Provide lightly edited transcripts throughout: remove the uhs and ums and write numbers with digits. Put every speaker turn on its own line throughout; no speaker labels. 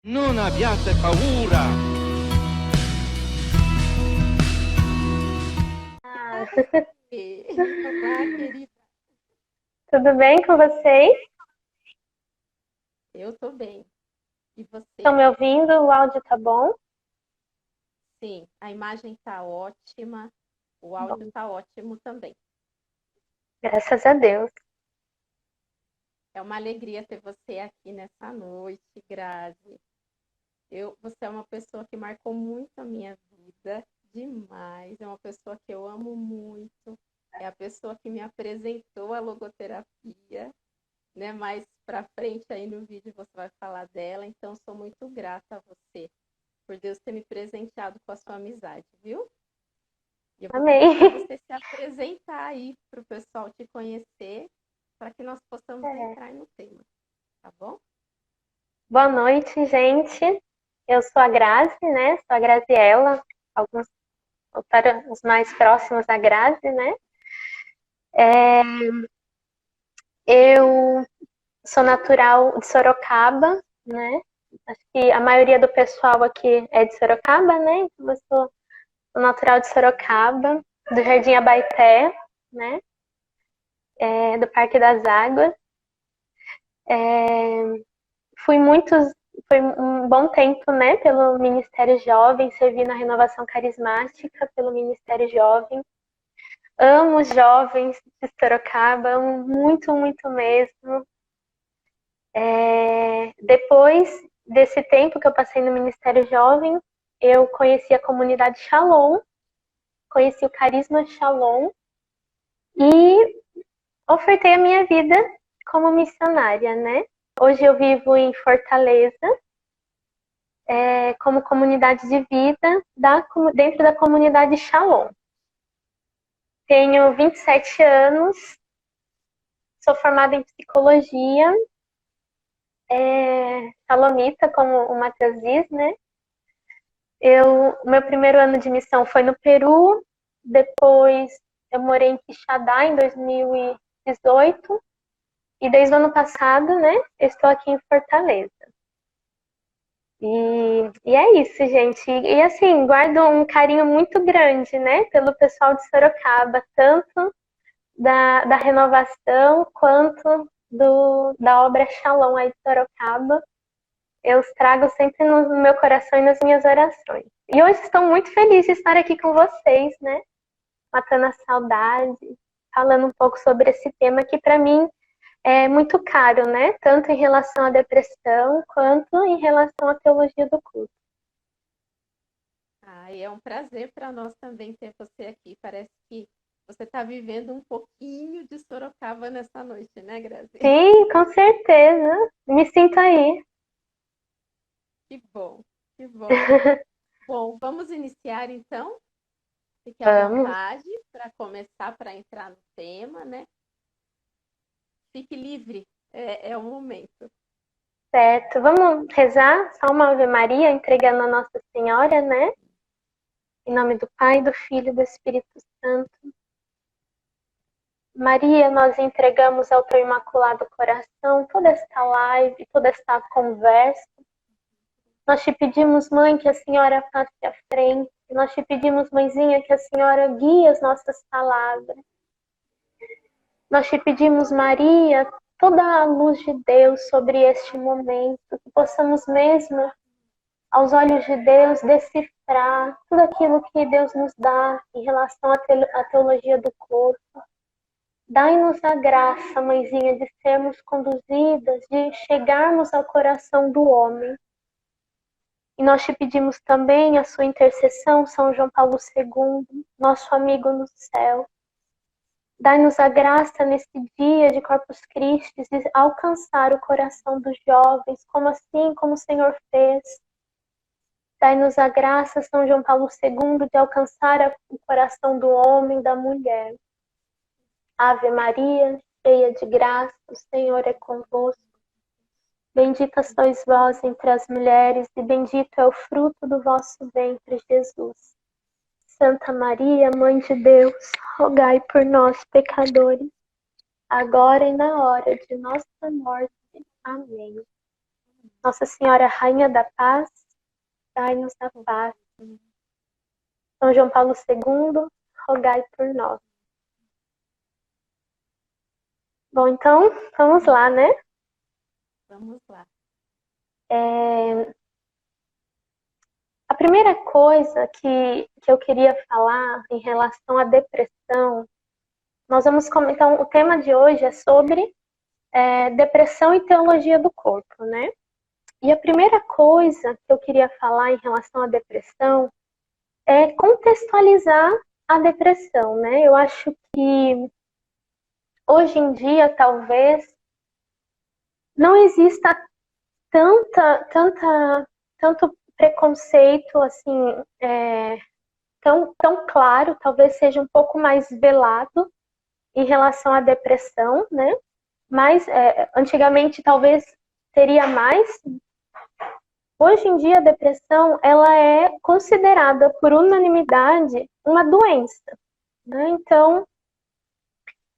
Non abbiate paura.
Olá, querida.
Tudo bem com vocês?
Eu tô bem. E
Estão
você?
me ouvindo? O áudio tá bom?
Sim, a imagem tá ótima, o áudio
Bom,
tá ótimo também.
graças a Deus.
É uma alegria ter você aqui nessa noite, Grazi. Você é uma pessoa que marcou muito a minha vida, demais. É uma pessoa que eu amo muito. É a pessoa que me apresentou a logoterapia, né? Mais para frente aí no vídeo você vai falar dela. Então, sou muito grata a você por Deus ter me presenteado com a sua amizade, viu? E eu vou pedir para
Amém.
você se apresentar aí para o pessoal te conhecer, para que nós possamos
É.
entrar no tema, tá bom?
Boa noite, gente. Eu sou a Grazi, né? Sou a Graziella. Alguns, para os mais próximos, a Grazi, né? Eu sou natural de Sorocaba, né? Acho que a maioria do pessoal aqui é de Sorocaba, né? Então eu sou natural de Sorocaba, do Jardim Abaeté, né? Do Parque das Águas. Fui muitos, foi um bom tempo, né, pelo Ministério Jovem, servi na renovação carismática pelo Ministério Jovem. Amo os jovens de Sorocaba, amo muito, muito mesmo. Depois desse tempo que eu passei no Ministério Jovem, eu conheci a comunidade Shalom, conheci o Carisma Shalom e ofertei a minha vida como missionária, né? Hoje eu vivo em Fortaleza, como comunidade de vida dentro da comunidade Shalom. Tenho 27 anos, sou formada em psicologia, salomita, como o Matheus diz, né? O meu primeiro ano de missão foi no Peru, depois eu morei em Quixadá em 2018 e desde o ano passado, né, eu estou aqui em Fortaleza. E é isso, gente. E assim, guardo um carinho muito grande, né, pelo pessoal de Sorocaba, tanto da renovação quanto da obra Shalom aí de Sorocaba. Eu os trago sempre no meu coração e nas minhas orações. E hoje estou muito feliz de estar aqui com vocês, né, matando a saudade, falando um pouco sobre esse tema que para mim é muito caro, né, tanto em relação à depressão quanto em relação à teologia do culto.
Ah, e é um prazer para nós também ter você aqui. Parece que você está vivendo um pouquinho de Sorocaba nessa noite, né, Grazi?
Sim, com certeza. Me sinto aí.
Que bom, que bom. Bom, vamos iniciar então. Fique à
Vamos.
vontade para começar, para entrar no tema, né? Fique livre, é o momento.
Certo. Vamos rezar só uma Ave Maria, entregando a Nossa Senhora, né? Em nome do Pai, do Filho e do Espírito Santo. Maria, nós entregamos ao teu imaculado coração toda esta live, toda esta conversa. Nós te pedimos, mãe, que a senhora passe à frente. Nós te pedimos, mãezinha, que a senhora guie as nossas palavras. Nós te pedimos, Maria, toda a luz de Deus sobre este momento, que possamos mesmo, aos olhos de Deus, decifrar tudo aquilo que Deus nos dá em relação à teologia do corpo. Dai-nos a graça, mãezinha, de sermos conduzidas, de chegarmos ao coração do homem. E nós te pedimos também a sua intercessão, São João Paulo II, nosso amigo no céu. Dai-nos a graça nesse dia de Corpus Christi de alcançar o coração dos jovens, como o Senhor fez. Dai-nos a graça, São João Paulo II, de alcançar o coração do homem, da mulher. Ave Maria, cheia de graça, o Senhor é convosco. Bendita sois vós entre as mulheres, e bendito é o fruto do vosso ventre, Jesus. Santa Maria, Mãe de Deus, rogai por nós, pecadores, agora e na hora de nossa morte. Amém. Nossa Senhora, Rainha da Paz, dai-nos a paz. São João Paulo II, rogai por nós. Bom, então, vamos lá, né?
Vamos lá.
A primeira coisa que eu queria falar em relação à depressão, nós vamos comentar, o tema de hoje é sobre depressão e teologia do corpo, né? E a primeira coisa que eu queria falar em relação à depressão é contextualizar a depressão, né? Eu acho que hoje em dia, talvez, não exista tanto preconceito, assim, tão claro, talvez seja um pouco mais velado em relação à depressão, né? Mas antigamente talvez teria mais. Hoje em dia a depressão ela é considerada por unanimidade uma doença, né? Então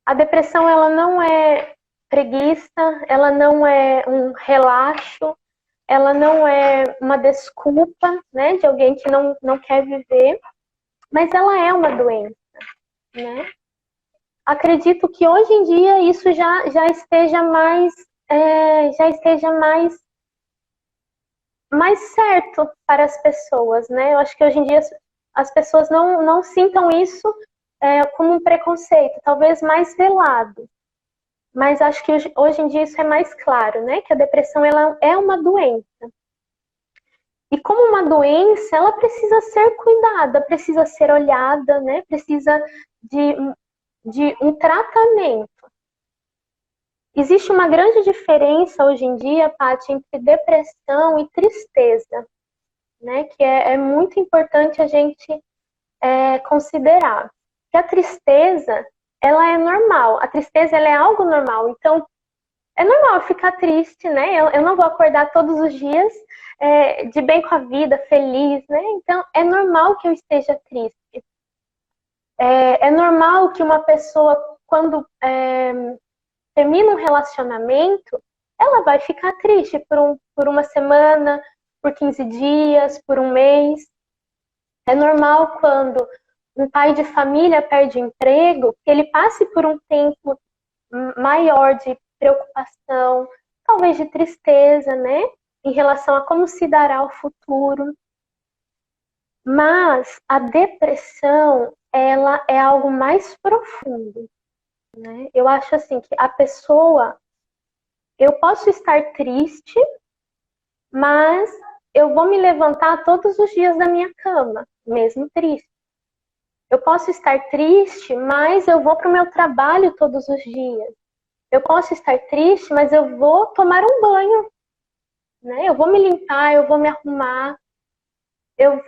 a depressão ela não é preguiça, ela não é um relaxo, ela não é uma desculpa, né, de alguém que não quer viver, mas ela é uma doença, né? Acredito que hoje em dia isso já esteja mais certo para as pessoas, né? Eu acho que hoje em dia as pessoas não sintam isso como um preconceito, talvez mais velado. Mas acho que hoje em dia isso é mais claro, né? Que a depressão ela é uma doença. E como uma doença, ela precisa ser cuidada, precisa ser olhada, né? Precisa de um tratamento. Existe uma grande diferença hoje em dia, Paty, entre depressão e tristeza, né? Que é muito importante a gente considerar. Que a tristeza, ela é normal. A tristeza, ela é algo normal. Então, é normal ficar triste, né? Eu não vou acordar todos os dias de bem com a vida, feliz, né? Então, é normal que eu esteja triste. É normal que uma pessoa, quando termina um relacionamento, ela vai ficar triste por uma semana, por 15 dias, por um mês. É normal quando um pai de família perde o emprego, que ele passe por um tempo maior de preocupação, talvez de tristeza, né? Em relação a como se dará o futuro. Mas a depressão, ela é algo mais profundo, né? Eu acho assim que a pessoa, eu posso estar triste, mas eu vou me levantar todos os dias da minha cama, mesmo triste. Eu posso estar triste, mas eu vou para o meu trabalho todos os dias. Eu posso estar triste, mas eu vou tomar um banho, né? Eu vou me limpar, eu vou me arrumar. Eu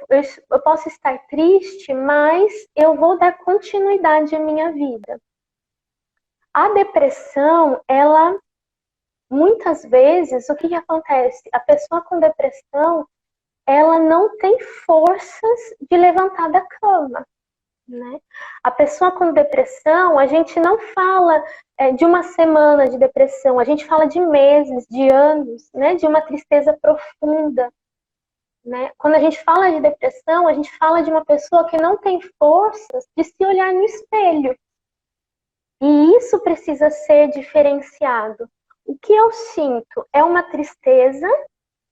posso estar triste, mas eu vou dar continuidade à minha vida. A depressão, ela, muitas vezes, o que acontece? A pessoa com depressão, ela não tem forças de levantar da cama, né? A pessoa com depressão, a gente não fala de uma semana de depressão, a gente fala de meses, de anos, né? De uma tristeza profunda, né? Quando a gente fala de depressão, a gente fala de uma pessoa que não tem forças de se olhar no espelho. E isso precisa ser diferenciado. O que eu sinto é uma tristeza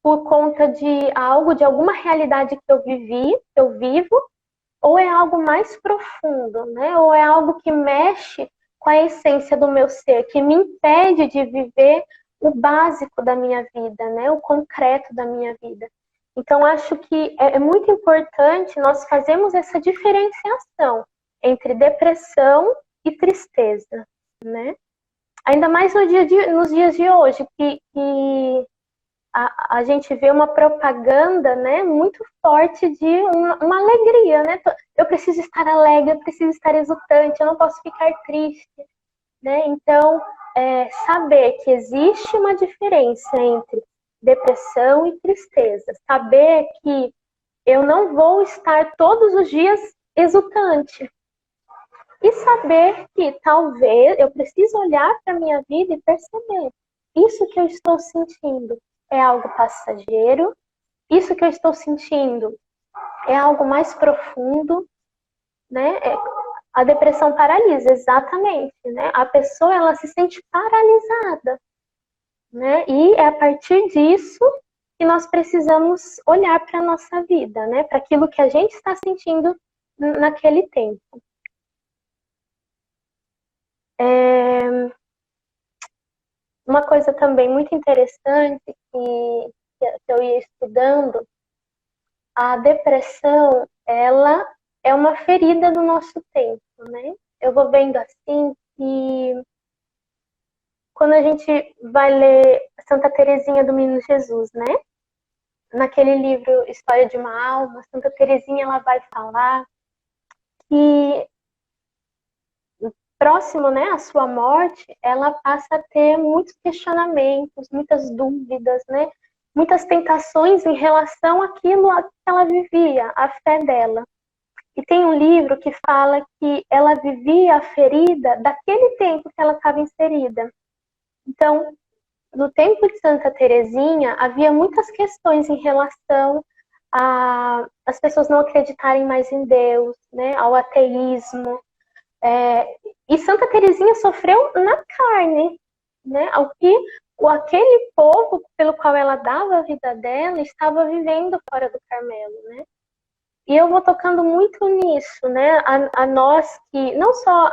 por conta de algo, de alguma realidade que eu vivi, que eu vivo, ou é algo mais profundo, né? Ou é algo que mexe com a essência do meu ser, que me impede de viver o básico da minha vida, né? O concreto da minha vida. Então, acho que é muito importante nós fazermos essa diferenciação entre depressão e tristeza, né? Ainda mais nos dias de hoje, que a gente vê uma propaganda, né, muito forte de uma alegria, né? Eu preciso estar alegre, eu preciso estar exultante, eu não posso ficar triste, né? Então, saber que existe uma diferença entre depressão e tristeza, saber que eu não vou estar todos os dias exultante, e saber que talvez eu preciso olhar para a minha vida e perceber isso que eu estou sentindo é algo passageiro? Isso que eu estou sentindo é algo mais profundo, né? A depressão paralisa, exatamente, né? A pessoa, ela se sente paralisada, né? E é a partir disso que nós precisamos olhar para a nossa vida, né? Para aquilo que a gente está sentindo naquele tempo. Uma coisa também muito interessante que eu ia estudando, a depressão, ela é uma ferida do nosso tempo, né? Eu vou vendo assim que quando a gente vai ler Santa Teresinha do Menino Jesus, né? Naquele livro História de uma Alma, Santa Teresinha, ela vai falar que próximo, né, à sua morte, ela passa a ter muitos questionamentos, muitas dúvidas, né? Muitas tentações em relação àquilo que ela vivia, a fé dela. E tem um livro que fala que ela vivia a ferida daquele tempo que ela estava inserida. Então, no tempo de Santa Teresinha, havia muitas questões em relação a as pessoas não acreditarem mais em Deus, né, ao ateísmo. E Santa Teresinha sofreu na carne, né, ao que aquele povo pelo qual ela dava a vida dela estava vivendo fora do Carmelo, né? E eu vou tocando muito nisso, né? A nós que, não só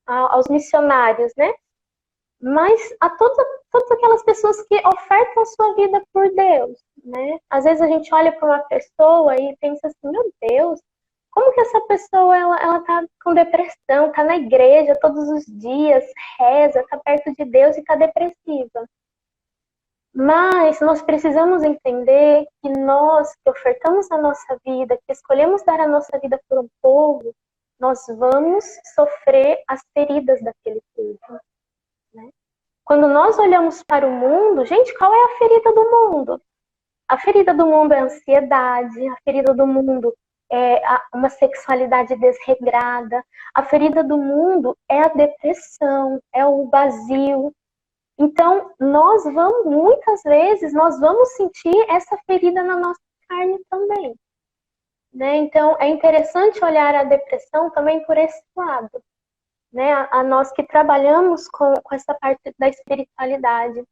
aos missionários, né? Mas a todas aquelas pessoas que ofertam a sua vida por Deus, né? Às vezes a gente olha para uma pessoa e pensa assim, meu Deus, como que essa pessoa, ela tá com depressão, tá na igreja todos os dias, reza, tá perto de Deus e tá depressiva. Mas nós precisamos entender que nós que ofertamos a nossa vida, que escolhemos dar a nossa vida por um povo, nós vamos sofrer as feridas daquele povo, né? Quando nós olhamos para o mundo, gente, qual é a ferida do mundo? A ferida do mundo é a ansiedade, a ferida do mundo é uma sexualidade desregrada, a ferida do mundo é a depressão, é o vazio. Então, muitas vezes, nós vamos sentir essa ferida na nossa carne também, né? Então, é interessante olhar a depressão também por esse lado, né? A nós que trabalhamos com essa parte da espiritualidade.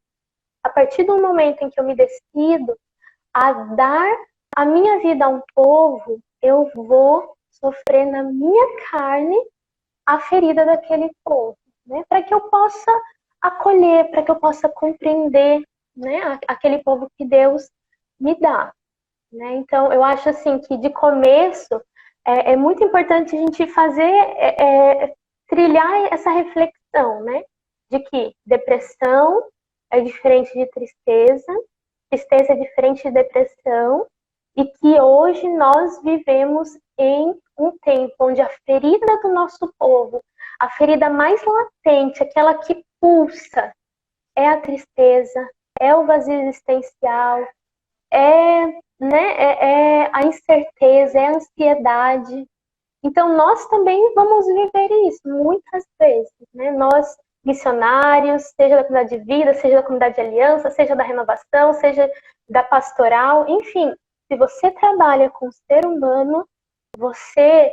A partir do momento em que eu me decido a dar a minha vida a um povo, eu vou sofrer na minha carne a ferida daquele povo, né? Para que eu possa acolher, para que eu possa compreender, né, aquele povo que Deus me dá, né? Então, eu acho assim que de começo é muito importante a gente fazer, trilhar essa reflexão, né? De que depressão é diferente de tristeza, tristeza é diferente de depressão, e que hoje nós vivemos em um tempo onde a ferida do nosso povo, a ferida mais latente, aquela que pulsa, é a tristeza, é o vazio existencial, é a incerteza, é a ansiedade. Então, nós também vamos viver isso muitas vezes, né? Nós, missionários, seja da comunidade de vida, seja da comunidade de aliança, seja da renovação, seja da pastoral, enfim, se você trabalha com o ser humano, você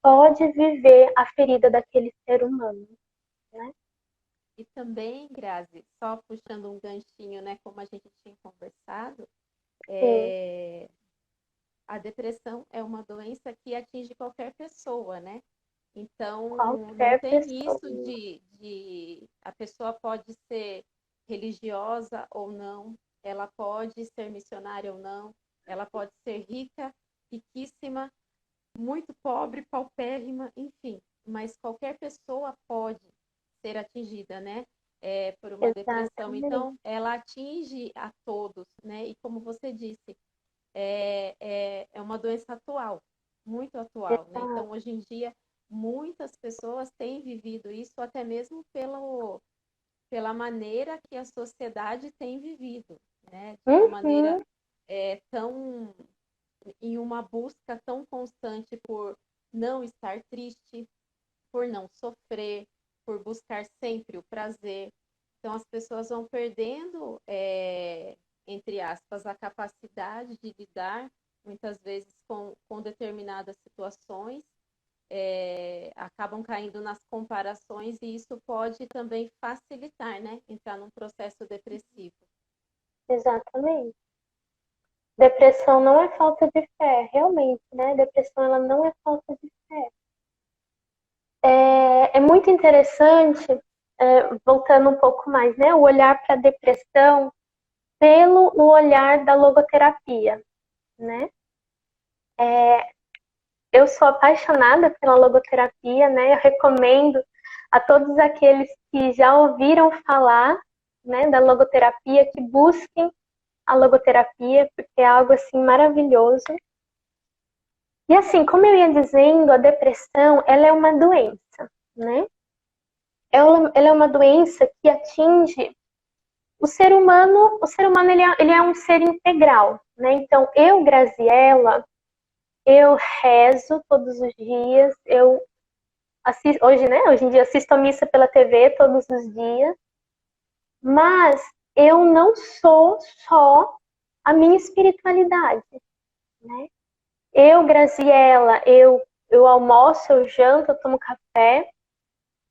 pode viver a ferida daquele ser humano, né?
E também, Grazi, só puxando um ganchinho, né, como a gente tinha conversado, a depressão é uma doença que atinge qualquer pessoa, né? Então, não
Qualquer
tem
pessoa.
isso de a pessoa pode ser religiosa ou não, ela pode ser missionária ou não, ela pode ser rica, riquíssima, muito pobre, paupérrima, enfim, mas qualquer pessoa pode ser atingida, né? Por uma depressão.
Exatamente.
Então, ela atinge a todos, né? E como você disse, é uma doença atual, muito atual, né?
Exato.
Então, hoje em dia, muitas pessoas têm vivido isso até mesmo pela maneira que a sociedade tem vivido, né? De uma maneira
Uhum.
tão em uma busca tão constante por não estar triste, por não sofrer, por buscar sempre o prazer. Então, as pessoas vão perdendo, entre aspas, a capacidade de lidar, muitas vezes, com determinadas situações, acabam caindo nas comparações e isso pode também facilitar, né? Entrar num processo depressivo.
Exatamente. Depressão não é falta de fé, realmente, né? Depressão, ela não é falta de fé. É muito interessante, voltando um pouco mais, né? O olhar para a depressão pelo olhar da logoterapia, né? Eu sou apaixonada pela logoterapia, né? Eu recomendo a todos aqueles que já ouviram falar, né, da logoterapia, que busquem a logoterapia, porque é algo assim maravilhoso. E assim, como eu ia dizendo, a depressão, ela é uma doença, né? Ela é uma doença que atinge o ser humano. O ser humano, ele é um ser integral, né? Então, eu, Graziela, eu rezo todos os dias, eu assisto, hoje, né? Hoje em dia assisto a missa pela TV todos os dias, mas eu não sou só a minha espiritualidade, né? Eu, Graziela, eu almoço, eu janto, eu tomo café.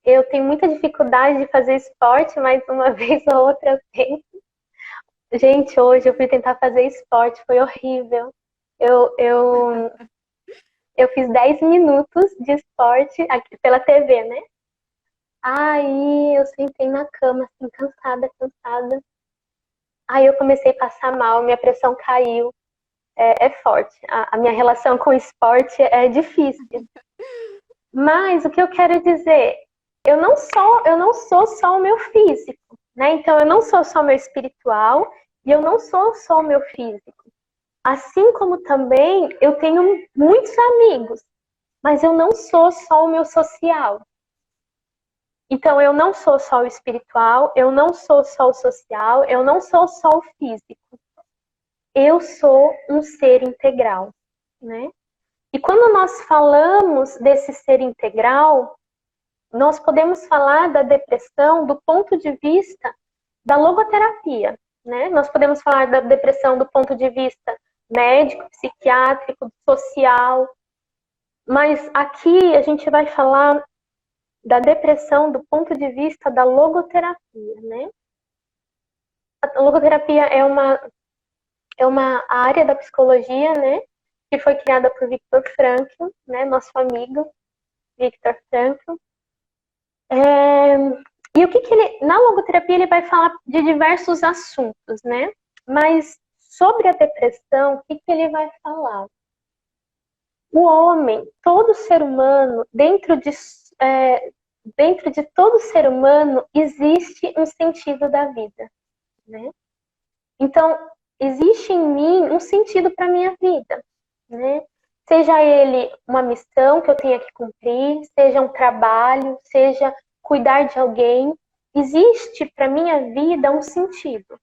Eu tenho muita dificuldade de fazer esporte, mas uma vez ou outra eu tento. Gente, hoje eu fui tentar fazer esporte, foi horrível. Eu, eu, eu fiz 10 minutos de esporte aqui pela TV, né? Aí eu sentei na cama, assim, cansada, cansada. Aí eu comecei a passar mal, minha pressão caiu. É forte. A minha relação com o esporte é difícil. Mas o que eu quero dizer, eu não sou só o meu físico, né? Então eu não sou só o meu espiritual e eu não sou só o meu físico. Assim como também eu tenho muitos amigos, mas eu não sou só o meu social. Então eu não sou só o espiritual, eu não sou só o social, eu não sou só o físico. Eu sou um ser integral, né? E quando nós falamos desse ser integral, nós podemos falar da depressão do ponto de vista da logoterapia, né? Nós podemos falar da depressão do ponto de vista médico, psiquiátrico, social, mas aqui a gente vai falar da depressão do ponto de vista da logoterapia, né? A logoterapia é uma área da psicologia, né? Que foi criada por Viktor Frankl, né? Nosso amigo Viktor Frankl. E o que ele, na logoterapia, ele vai falar de diversos assuntos, né? Mas sobre a depressão, o que ele vai falar? O homem, todo ser humano, dentro de todo ser humano existe um sentido da vida, né? Então, existe em mim um sentido para a minha vida, né? Seja ele uma missão que eu tenha que cumprir, seja um trabalho, seja cuidar de alguém, existe para minha vida um sentido.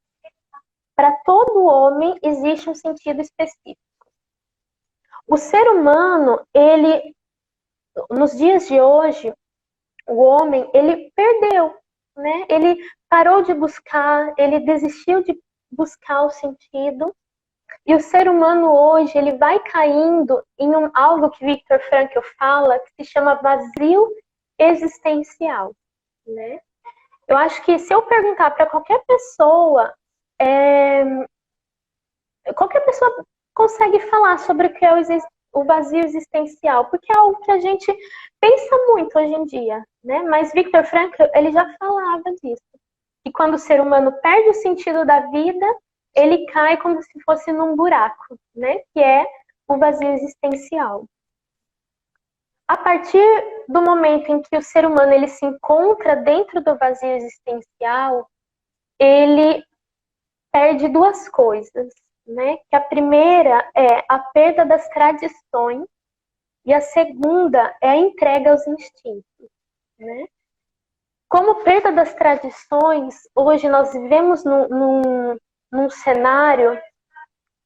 Para todo homem existe um sentido específico. O ser humano, ele, nos dias de hoje, o homem, ele perdeu, né? Ele parou de buscar, ele desistiu de buscar o sentido. E o ser humano hoje, ele vai caindo em algo que Viktor Frankl fala, que se chama vazio existencial, né? Eu acho que se eu perguntar para qualquer pessoa consegue falar sobre o que é o vazio existencial, porque é algo que a gente pensa muito hoje em dia, né? Mas Viktor Frankl, ele já falava disso, que quando o ser humano perde o sentido da vida, ele cai como se fosse num buraco, né? Que é o vazio existencial. A partir do momento em que o ser humano ele se encontra dentro do vazio existencial, ele perde duas coisas, né? Que a primeira é a perda das tradições e a segunda é a entrega aos instintos, né? Como perda das tradições, hoje nós vivemos num cenário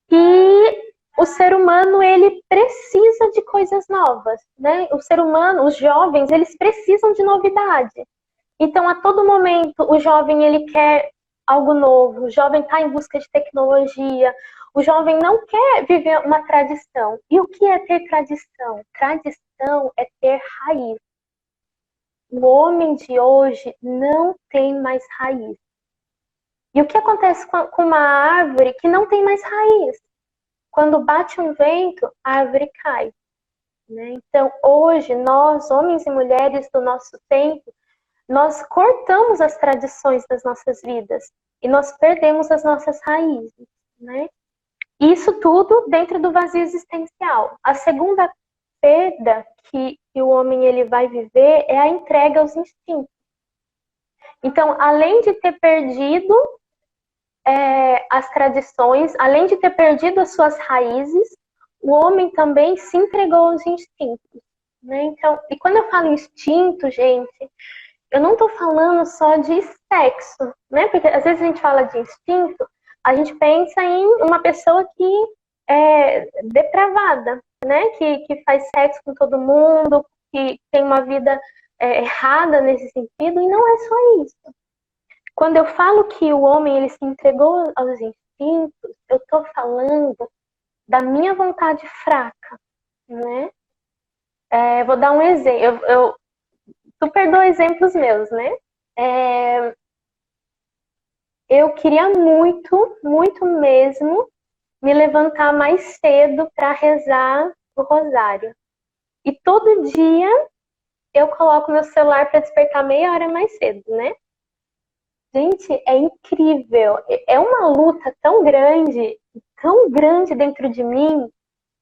que o ser humano ele precisa de coisas novas, né? O ser humano, os jovens, eles precisam de novidade. Então, a todo momento, o jovem ele quer algo novo, o jovem está em busca de tecnologia, o jovem não quer viver uma tradição. E o que é ter tradição? Tradição é ter raiz. O homem de hoje não tem mais raiz. E o que acontece com uma árvore que não tem mais raiz? Quando bate um vento, a árvore cai. Né? Então, hoje, nós, homens e mulheres do nosso tempo, nós cortamos as tradições das nossas vidas e nós perdemos as nossas raízes. Né? Isso tudo dentro do vazio existencial. A segunda perda que o homem ele vai viver é a entrega aos instintos. Então, além de ter perdido as tradições, além de ter perdido as suas raízes, o homem também se entregou aos instintos. Né? Então, e quando eu falo instinto, gente, eu não estou falando só de sexo, né? Porque às vezes a gente fala de instinto, a gente pensa em uma pessoa que é depravada, né? Que faz sexo com todo mundo, que tem uma vida errada nesse sentido, e não é só isso. Quando eu falo que o homem ele se entregou aos instintos, eu estou falando da minha vontade fraca, né? Vou dar um exemplo. Eu super dou exemplos meus, né? Eu queria muito, muito mesmo me levantar mais cedo para rezar o rosário. E todo dia eu coloco meu celular para despertar meia hora mais cedo, né? Gente, é incrível. É uma luta tão grande dentro de mim.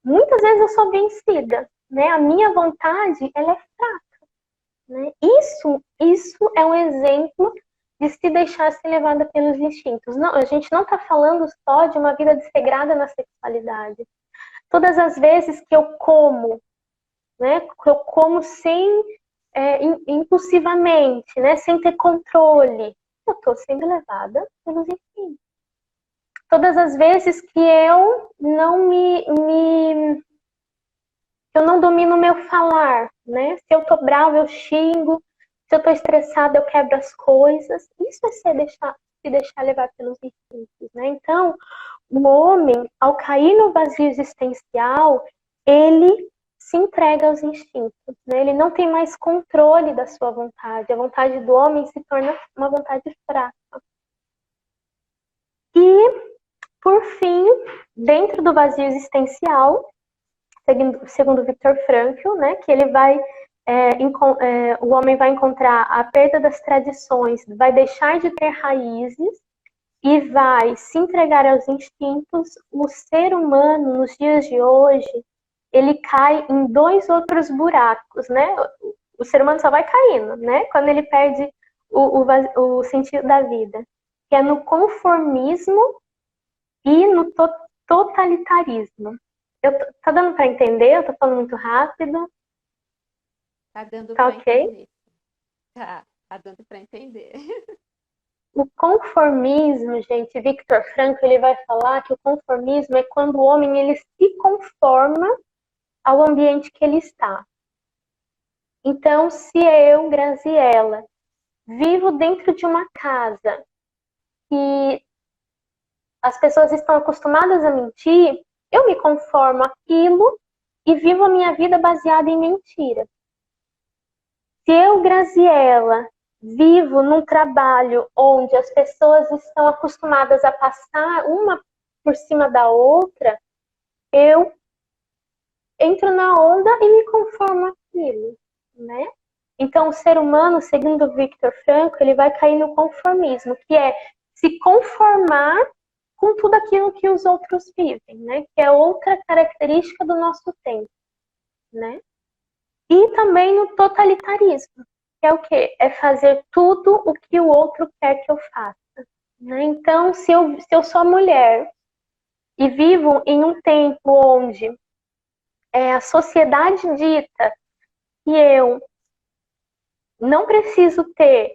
Muitas vezes eu sou vencida, né? A minha vontade, ela é fraca, né? Isso é um exemplo de se deixar ser levada pelos instintos. Não, a gente não está falando só de uma vida desregrada na sexualidade. Todas as vezes que eu como, né? Que eu como impulsivamente, né? Sem ter controle, eu estou sendo levada pelos instintos. Todas as vezes que eu não eu não domino o meu falar, né? Se eu tô brava, eu xingo. Se eu tô estressada, eu quebro as coisas. Isso é se deixar levar pelos instintos, né? Então, o homem, ao cair no vazio existencial, ele se entrega aos instintos, né? Ele não tem mais controle da sua vontade. A vontade do homem se torna uma vontade fraca. E, por fim, dentro do vazio existencial, segundo Viktor Frankl, né, que ele vai o homem vai encontrar a perda das tradições, vai deixar de ter raízes e vai se entregar aos instintos. O ser humano, nos dias de hoje, ele cai em dois outros buracos, né? O ser humano só vai caindo, né? Quando ele perde o sentido da vida, que é no conformismo e no totalitarismo. Tá dando para entender? Eu tô falando muito rápido.
Tá dando
Tá
para
ok?
entender. Tá dando para entender.
O conformismo, gente, Viktor Frankl, ele vai falar que o conformismo é quando o homem ele se conforma ao ambiente que ele está. Então, se eu, Graziella, vivo dentro de uma casa e as pessoas estão acostumadas a mentir, eu me conformo àquilo e vivo a minha vida baseada em mentira. Se eu, Graziella, vivo num trabalho onde as pessoas estão acostumadas a passar uma por cima da outra, eu entro na onda e me conformo àquilo, né? Então, o ser humano, segundo Viktor Frankl, ele vai cair no conformismo, que é se conformar com tudo aquilo que os outros vivem, né? Que é outra característica do nosso tempo, né? E também no totalitarismo, que é o quê? É fazer tudo o que o outro quer que eu faça, né? Então, se eu sou mulher e vivo em um tempo onde a sociedade dita que eu não preciso ter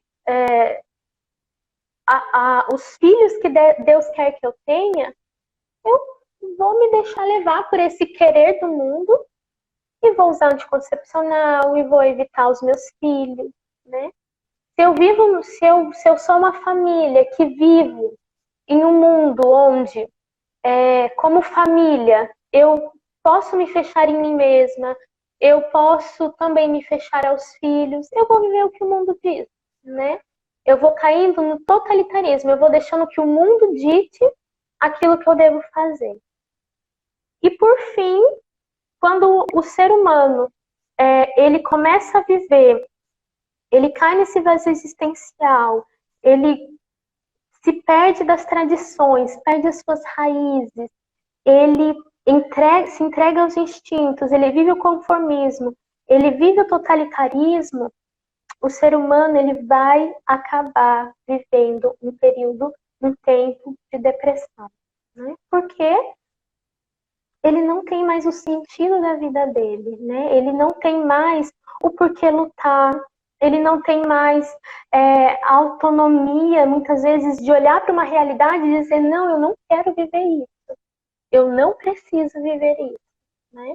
os filhos que Deus quer que eu tenha, eu vou me deixar levar por esse querer do mundo e vou usar anticoncepcional e vou evitar os meus filhos, né? Se eu sou uma família que vive em um mundo onde, como família, eu posso me fechar em mim mesma, eu posso também me fechar aos filhos, eu vou viver o que o mundo diz, né? Eu vou caindo no totalitarismo, eu vou deixando que o mundo dite aquilo que eu devo fazer. E por fim, quando o ser humano ele começa a viver, ele cai nesse vazio existencial, ele se perde das tradições, perde as suas raízes, ele se entrega aos instintos, ele vive o conformismo, ele vive o totalitarismo, o ser humano ele vai acabar vivendo um tempo de depressão. Né? Porque ele não tem mais o sentido da vida dele, né? Ele não tem mais o porquê lutar, ele não tem mais a autonomia, muitas vezes, de olhar para uma realidade e dizer, não, eu não quero viver isso, eu não preciso viver isso, né?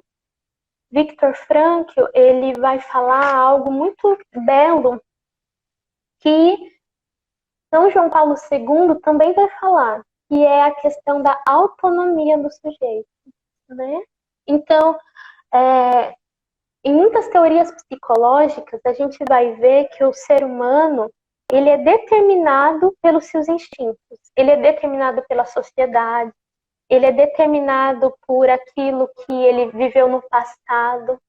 Viktor Frankl, ele vai falar algo muito belo que São João Paulo II também vai falar, que é a questão da autonomia do sujeito, né? Então, em muitas teorias psicológicas, a gente vai ver que o ser humano ele é determinado pelos seus instintos, ele é determinado pela sociedade, ele é determinado por aquilo que ele viveu no passado.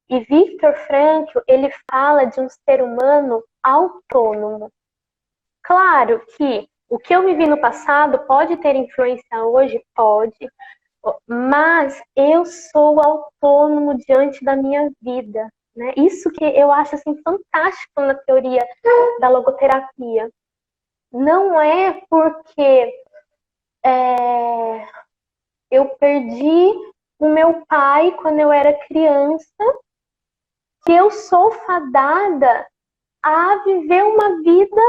E Viktor Frankl, ele fala de um ser humano autônomo. Claro que o que eu vivi no passado pode ter influência hoje, pode, mas eu sou autônomo diante da minha vida. Né? Isso que eu acho assim, fantástico na teoria da logoterapia. Não é porque eu perdi o meu pai quando eu era criança que eu sou fadada a viver uma vida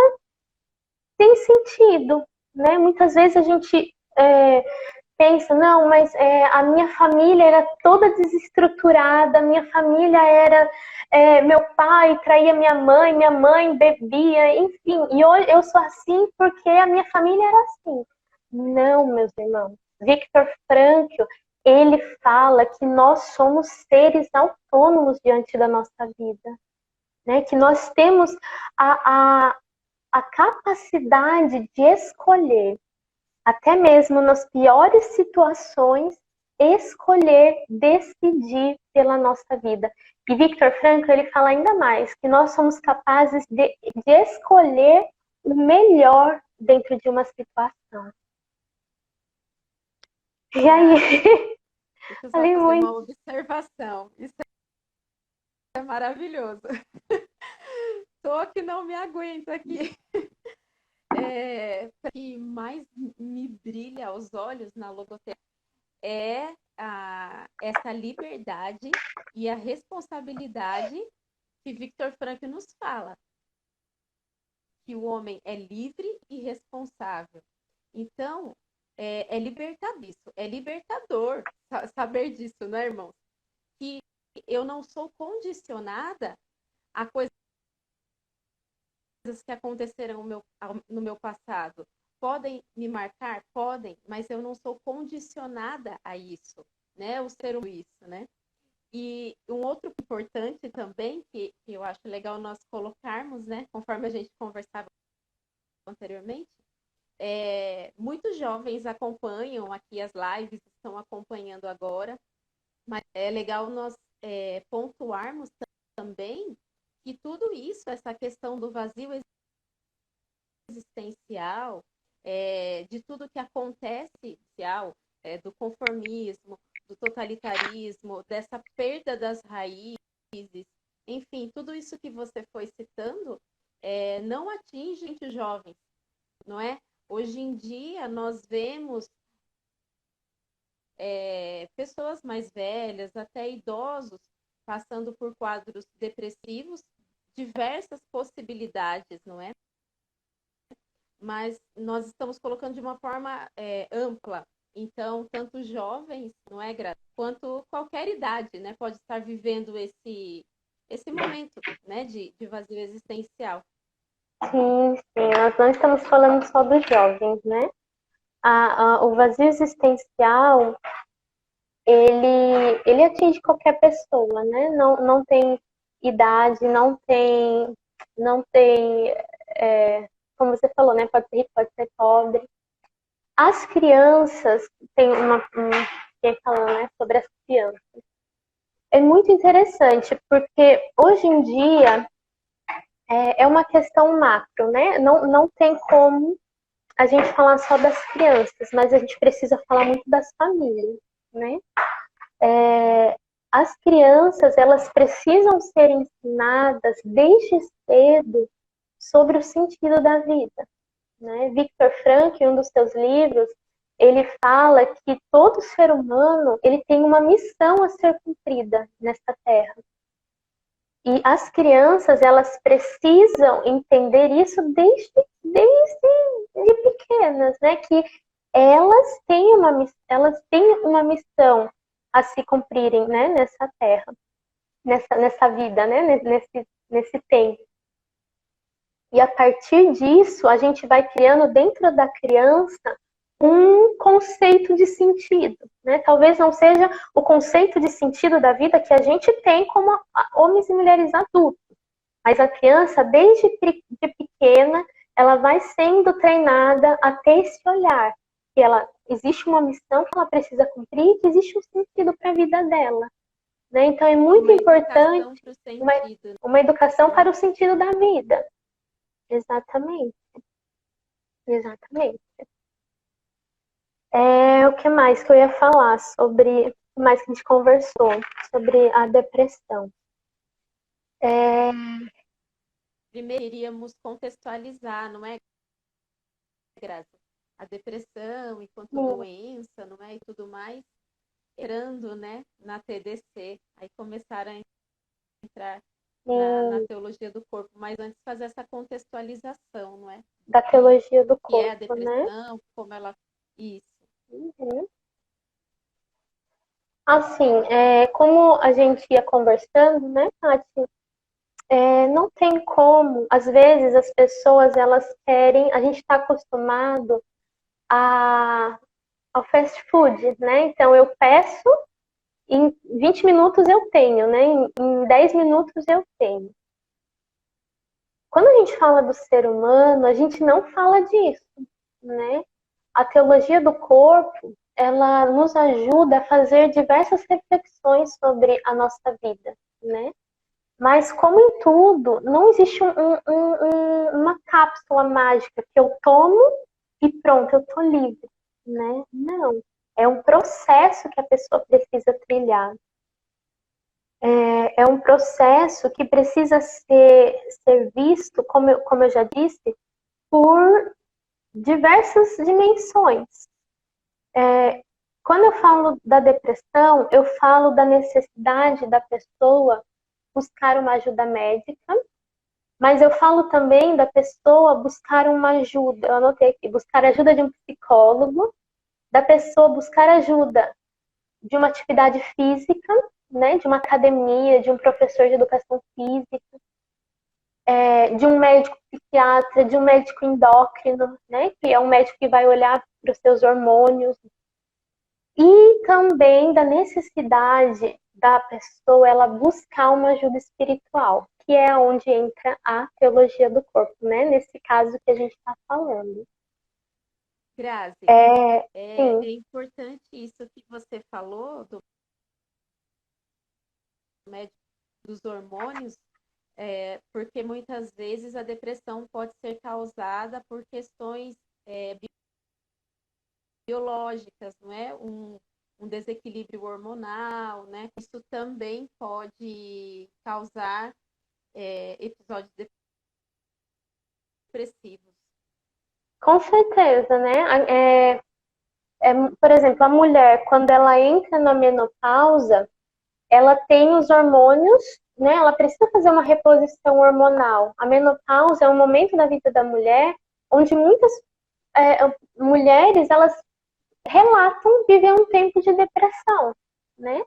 sem sentido. Né? Muitas vezes a gente pensa, não, mas a minha família era toda desestruturada, minha família era... meu pai traía minha mãe bebia, enfim. E hoje eu sou assim porque a minha família era assim. Não, meus irmãos. Viktor Frankl, ele fala que nós somos seres autônomos diante da nossa vida. Né? Que nós temos a capacidade de escolher, até mesmo nas piores situações, escolher, decidir pela nossa vida. E Viktor Frankl, ele fala ainda mais, que nós somos capazes de escolher o melhor dentro de uma situação. E aí?
Deixa eu só
Falei
fazer
muito.
uma observação. Isso é maravilhoso. Tô que não me aguento aqui. O que mais me brilha aos olhos na logoterapia é essa liberdade e a responsabilidade que Viktor Frankl nos fala. Que o homem é livre e responsável. Então, é libertador isso, é libertador saber disso, né, irmãos? Que eu não sou condicionada a coisas que aconteceram no meu passado. Podem me marcar? Podem, mas eu não sou condicionada a isso, né? O ser humano isso, né? E um outro importante também, que eu acho legal nós colocarmos, né? Conforme a gente conversava anteriormente, muitos jovens acompanham aqui as lives, estão acompanhando agora, mas é legal nós pontuarmos também que tudo isso, essa questão do vazio existencial, de tudo que acontece, do conformismo, do totalitarismo, dessa perda das raízes, enfim, tudo isso que você foi citando, não atinge os jovens, não é? Hoje em dia nós vemos pessoas mais velhas, até idosos, passando por quadros depressivos, diversas possibilidades, não é? Mas nós estamos colocando de uma forma ampla. Então, tanto jovens, não é, Graça, quanto qualquer idade, né, pode estar vivendo esse momento, né, de vazio existencial.
Sim, sim, nós não estamos falando só dos jovens, né? O vazio existencial, ele atinge qualquer pessoa, né? Não tem idade, não tem, como você falou, né? Pode ser rico, pode ser pobre. As crianças, tem quem falando, né, sobre as crianças. É muito interessante, porque hoje em dia é uma questão macro, né? Não tem como a gente falar só das crianças, mas a gente precisa falar muito das famílias, né? As crianças, elas precisam ser ensinadas desde cedo sobre o sentido da vida, né? Viktor Frankl, em um dos seus livros, ele fala que todo ser humano ele tem uma missão a ser cumprida nesta Terra. E as crianças, elas precisam entender isso desde pequenas, né? Que elas têm uma missão a se cumprirem, né? Nessa Terra, nessa vida, né? Nesse tempo. E a partir disso, a gente vai criando dentro da criança um conceito de sentido, né? Talvez não seja o conceito de sentido da vida que a gente tem como homens e mulheres adultos, mas a criança, desde pequena, ela vai sendo treinada a ter esse olhar, que existe uma missão que ela precisa cumprir e que existe um sentido para a vida dela, né? Então é muito importante uma educação para o sentido da vida. Exatamente. Exatamente. O que mais que eu ia falar sobre o que mais que a gente conversou sobre a depressão?
Primeiro, iríamos contextualizar, não é, Graça? A depressão enquanto doença, não é? E tudo mais, entrando, né, na TDC. Aí começaram a entrar na teologia do corpo, mas antes fazer essa contextualização, não é?
Da teologia do corpo,
que é a depressão,
né?
como ela... Isso.
Uhum. Assim, como a gente ia conversando, né, Tati? Não tem como, às vezes as pessoas, elas querem, a gente está acostumado ao fast food, né? Então eu peço, em 20 minutos eu tenho, né? Em 10 minutos eu tenho. Quando a gente fala do ser humano, a gente não fala disso, né? A teologia do corpo, ela nos ajuda a fazer diversas reflexões sobre a nossa vida, né? Mas, como em tudo, não existe uma cápsula mágica que eu tomo e pronto, eu estou livre, né? Não. É um processo que a pessoa precisa trilhar. É um processo que precisa ser visto, como eu já disse, por diversas dimensões. Quando eu falo da depressão, eu falo da necessidade da pessoa buscar uma ajuda médica, mas eu falo também da pessoa buscar uma ajuda, eu anotei aqui, buscar ajuda de um psicólogo, da pessoa buscar ajuda de uma atividade física, né, de uma academia, de um professor de educação física, de um médico psiquiatra, de um médico endócrino, né, que é um médico que vai olhar para os seus hormônios, e também da necessidade da pessoa ela buscar uma ajuda espiritual, que é onde entra a teologia do corpo, né? Nesse caso que a gente está falando.
Grazi, é importante isso que você falou do médico dos hormônios, porque muitas vezes a depressão pode ser causada por questões biológicas, não é? Um desequilíbrio hormonal, né? Isso também pode causar episódios depressivos.
Com certeza, né? Por exemplo, a mulher, quando ela entra na menopausa, ela tem os hormônios, né? Ela precisa fazer uma reposição hormonal. A menopausa é um momento da vida da mulher onde muitas mulheres, elas relatam viver um tempo de depressão, né?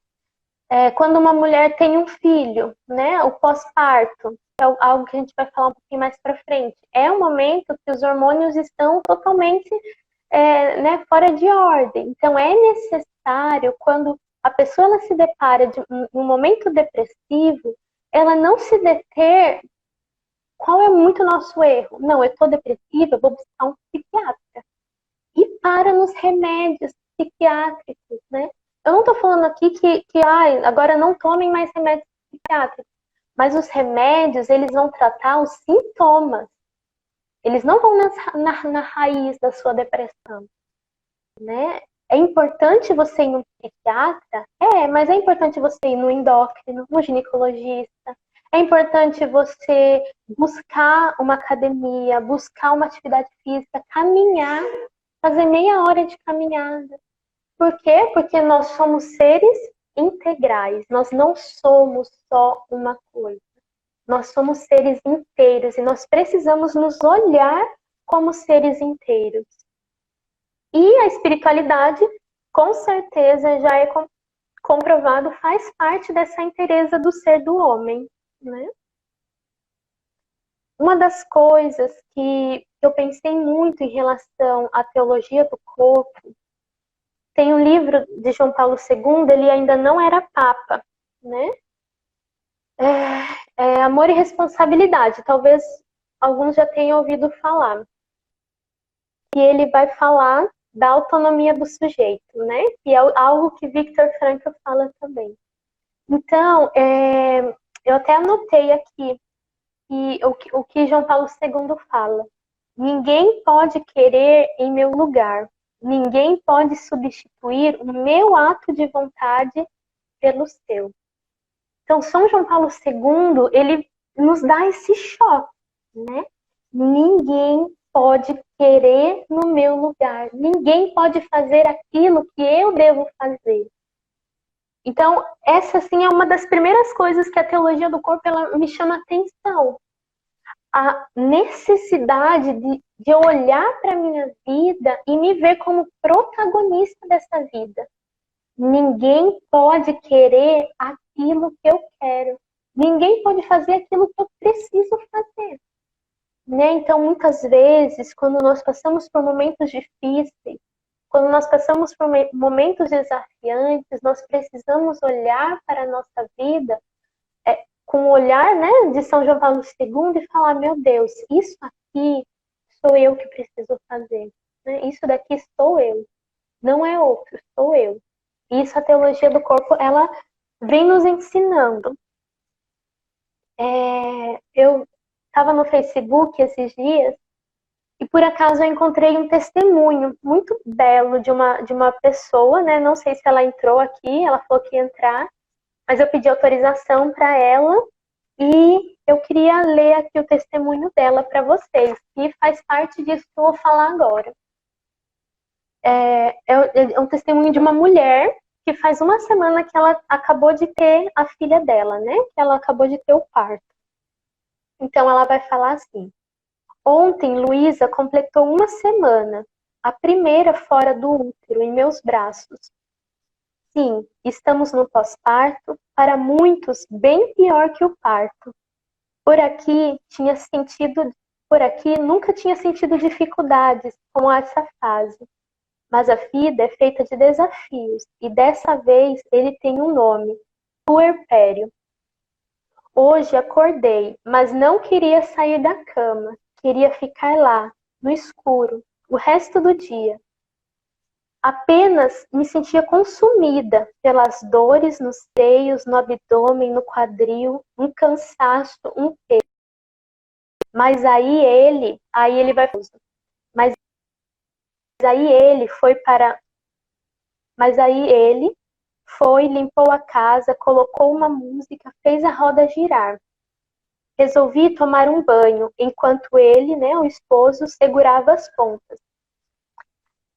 Quando uma mulher tem um filho, né, o pós-parto, é algo que a gente vai falar um pouquinho mais para frente, é um momento que os hormônios estão totalmente né, fora de ordem. Então, é necessário, quando a pessoa ela se depara de um momento depressivo, ela não se deter. Qual é muito o nosso erro? Não, eu estou depressiva, eu vou buscar um psiquiatra. E para nos remédios psiquiátricos, né? Eu não estou falando aqui que agora não tomem mais remédios psiquiátricos, mas os remédios, eles vão tratar os sintomas. Eles não vão na raiz da sua depressão, né? É importante você ir no psiquiatra? Mas é importante você ir no endócrino, no ginecologista. É importante você buscar uma academia, buscar uma atividade física, caminhar, fazer meia hora de caminhada. Por quê? Porque nós somos seres integrais. Nós não somos só uma coisa. Nós somos seres inteiros e nós precisamos nos olhar como seres inteiros. E a espiritualidade, com certeza, já é comprovado, faz parte dessa inteireza do ser do homem, né? Uma das coisas que eu pensei muito em relação à teologia do corpo, tem um livro de João Paulo II, ele ainda não era papa, né? Amor e Responsabilidade, talvez alguns já tenham ouvido falar. E ele vai falar da autonomia do sujeito, né? E é algo que Viktor Frankl fala também. Então, eu até anotei aqui o que João Paulo II fala. Ninguém pode querer em meu lugar. Ninguém pode substituir o meu ato de vontade pelo seu. Então, São João Paulo II, ele nos dá esse choque, né? Ninguém pode querer no meu lugar. Ninguém pode fazer aquilo que eu devo fazer. Então, essa, assim, é uma das primeiras coisas que a teologia do corpo ela me chama atenção. A necessidade de olhar para a minha vida e me ver como protagonista dessa vida. Ninguém pode querer aquilo que eu quero. Ninguém pode fazer aquilo que eu preciso fazer. Né? Então, muitas vezes, quando nós passamos por momentos difíceis, quando nós passamos por momentos desafiantes, nós precisamos olhar para a nossa vida com o olhar, né, de São João Paulo II e falar, meu Deus, isso aqui sou eu que preciso fazer. Né? Isso daqui sou eu. Não é outro, sou eu. E isso a teologia do corpo, ela vem nos ensinando. Eu estava no Facebook esses dias e por acaso eu encontrei um testemunho muito belo de uma pessoa, né? Não sei se ela entrou aqui, ela falou que ia entrar, mas eu pedi autorização para ela e eu queria ler aqui o testemunho dela para vocês, que faz parte disso que eu vou falar agora. É um testemunho de uma mulher que faz uma semana que ela acabou de ter a filha dela, né? Que ela acabou de ter o parto. Então ela vai falar assim: ontem Luísa completou uma semana, a primeira fora do útero, em meus braços. Sim, estamos no pós-parto, para muitos bem pior que o parto. Por aqui nunca tinha sentido dificuldades com essa fase. Mas a vida é feita de desafios, e dessa vez ele tem um nome: puerpério. Hoje acordei, mas não queria sair da cama. Queria ficar lá, no escuro, o resto do dia. Apenas me sentia consumida pelas dores nos seios, no abdômen, no quadril, um cansaço, um peso. Mas aí ele vai... Mas aí ele foi, limpou a casa, colocou uma música, fez a roda girar. Resolvi tomar um banho, enquanto ele, né, o esposo, segurava as pontas.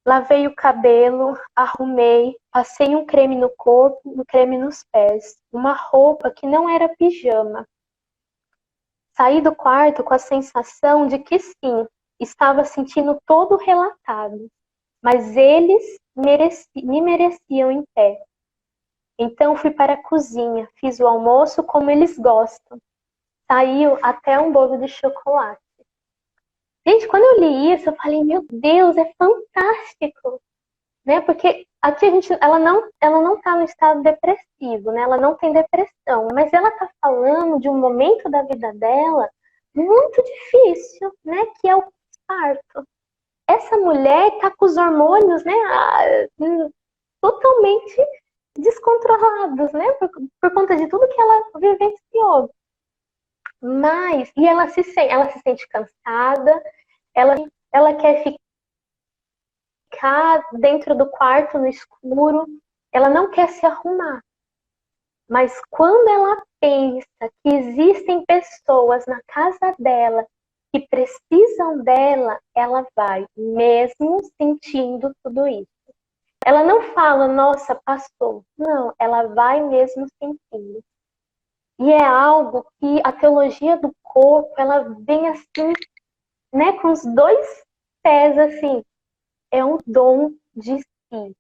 Lavei o cabelo, arrumei, passei um creme no corpo, um creme nos pés, uma roupa que não era pijama. Saí do quarto com a sensação de que sim, estava sentindo todo relatado, mas eles me mereciam em pé. Então fui para a cozinha, fiz o almoço como eles gostam. Saiu até um bolo de chocolate. Gente, quando eu li isso, eu falei, meu Deus, é fantástico, né? Porque aqui ela não tá no estado depressivo, né? Ela não tem depressão, mas ela tá falando de um momento da vida dela muito difícil, né? Que é o parto. Essa mulher tá com os hormônios, né? Totalmente descontrolados, né? Por conta de tudo que ela vivenciou. E ela se sente cansada, ela quer ficar dentro do quarto no escuro, ela não quer se arrumar. Mas quando ela pensa que existem pessoas na casa dela que precisam dela, ela vai, mesmo sentindo tudo isso. Ela não fala, nossa, passou. Não, ela vai mesmo sentindo. E é algo que a teologia do corpo, ela vem assim, né, com os dois pés, assim. É um dom de si.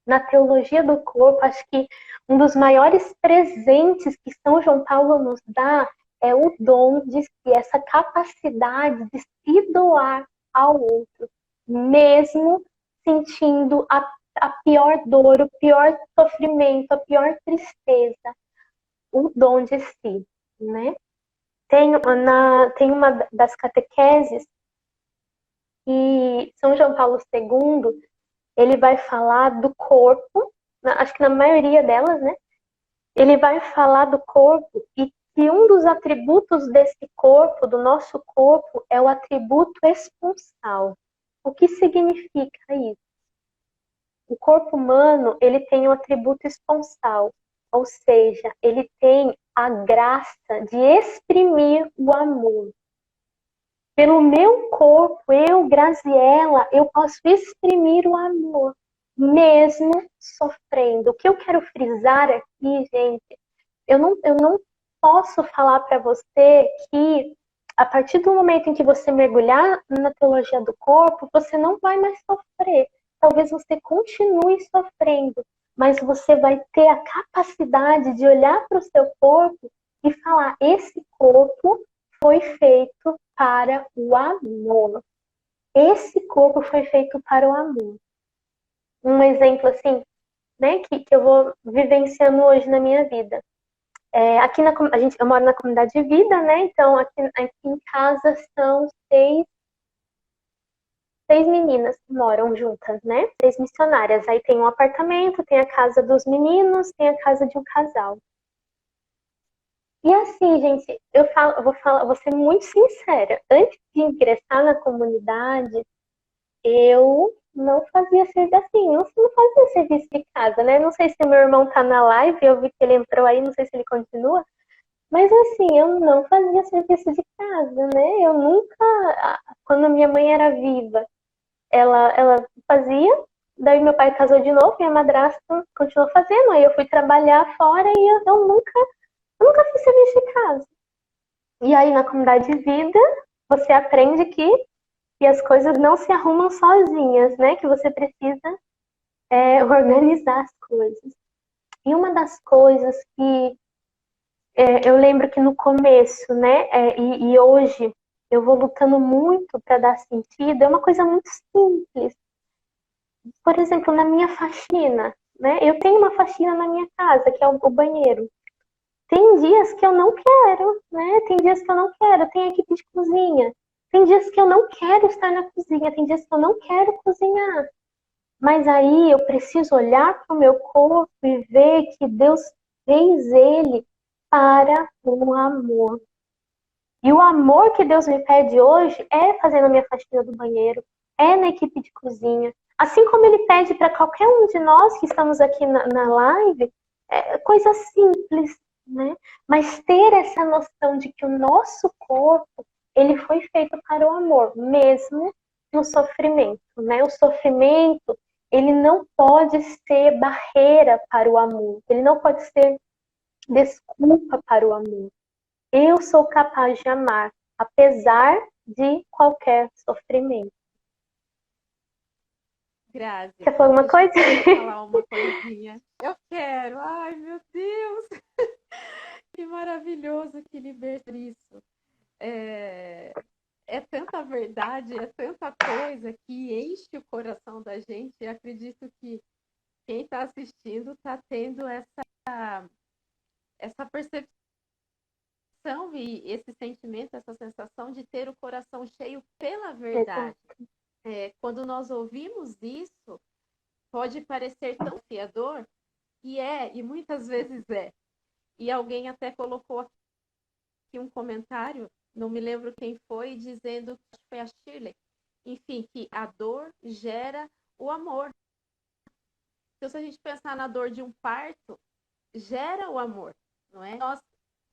Na teologia do corpo, acho que um dos maiores presentes que São João Paulo nos dá é o dom de si, essa capacidade de se doar ao outro, mesmo sentindo a pior dor, o pior sofrimento, a pior tristeza, o dom de si, né? Tem uma das catequeses que São João Paulo II, ele vai falar do corpo, acho que na maioria delas, né? Ele vai falar do corpo e que um dos atributos desse corpo, do nosso corpo, é o atributo esponsal. O que significa isso? O corpo humano, ele tem o atributo esponsal, ou seja, ele tem a graça de exprimir o amor. Pelo meu corpo, eu, Graziela, eu posso exprimir o amor, mesmo sofrendo. O que eu quero frisar aqui, gente, eu não posso falar para você que a partir do momento em que você mergulhar na teologia do corpo, você não vai mais sofrer. Talvez você continue sofrendo, mas você vai ter a capacidade de olhar para o seu corpo e falar: esse corpo foi feito para o amor. Esse corpo foi feito para o amor. Um exemplo assim, né, que eu vou vivenciando hoje na minha vida. Aqui eu moro na comunidade de vida, né? Então aqui em casa são seis meninas que moram juntas, né? 6 missionárias. Aí tem um apartamento, tem a casa dos meninos, tem a casa de um casal. E assim, gente, vou ser muito sincera. Antes de ingressar na comunidade, eu não fazia serviço assim, não fazia serviço de casa, né? Não sei se meu irmão tá na live, eu vi que ele entrou aí, não sei se ele continua. Mas assim, eu não fazia serviço de casa, né? Eu nunca, quando minha mãe era viva, ela fazia, daí meu pai casou de novo, minha madrasta continuou fazendo, aí eu fui trabalhar fora e eu nunca fiz serviço de casa. E aí na comunidade de vida, você aprende que as coisas não se arrumam sozinhas, né? Que você precisa organizar as coisas. E uma das coisas que eu lembro que no começo, né, e hoje eu vou lutando muito para dar sentido, é uma coisa muito simples. Por exemplo, na minha faxina, né, eu tenho uma faxina na minha casa, que é o banheiro. Tem dias que eu não quero, né, tem dias que eu não quero, tem equipe de cozinha. Tem dias que eu não quero estar na cozinha, tem dias que eu não quero cozinhar. Mas aí eu preciso olhar para o meu corpo e ver que Deus fez ele para o amor. E o amor que Deus me pede hoje é fazer na minha faxina do banheiro, é na equipe de cozinha. Assim como ele pede para qualquer um de nós que estamos aqui na live, coisa simples, né? Mas ter essa noção de que o nosso corpo, ele foi feito para o amor, mesmo no sofrimento, né? O sofrimento, ele não pode ser barreira para o amor, ele não pode ser desculpa para o amor. Eu sou capaz de amar, apesar de qualquer sofrimento.
Grazi,
Quer falar alguma coisa?
deixa eu falar uma coisinha. Eu quero. Ai, meu Deus. Que maravilhoso, que liberta isso. É tanta verdade, é tanta coisa que enche o coração da gente. E acredito que quem está assistindo está tendo essa percepção e esse sentimento, essa sensação de ter o coração cheio pela verdade. Quando nós ouvimos isso, pode parecer tão fiador, e muitas vezes é. E alguém até colocou aqui um comentário, não me lembro quem foi, dizendo que foi a Shirley, enfim, que a dor gera o amor. Então, se a gente pensar na dor de um parto, gera o amor, não é? Nós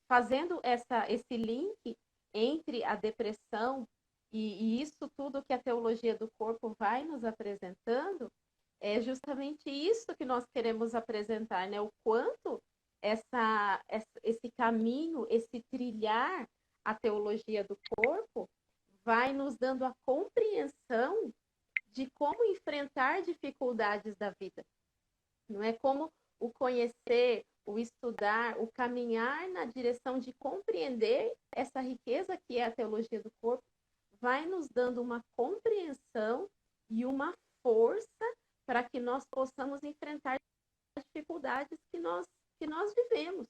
fazendo esse link entre a depressão e isso tudo que a teologia do corpo vai nos apresentando, é justamente isso que nós queremos apresentar, né? O quanto esse caminho, esse trilhar a teologia do corpo vai nos dando a compreensão de como enfrentar dificuldades da vida. Não é como o conhecer, o estudar, o caminhar na direção de compreender essa riqueza que é a teologia do corpo, vai nos dando uma compreensão e uma força para que nós possamos enfrentar as dificuldades que nós vivemos.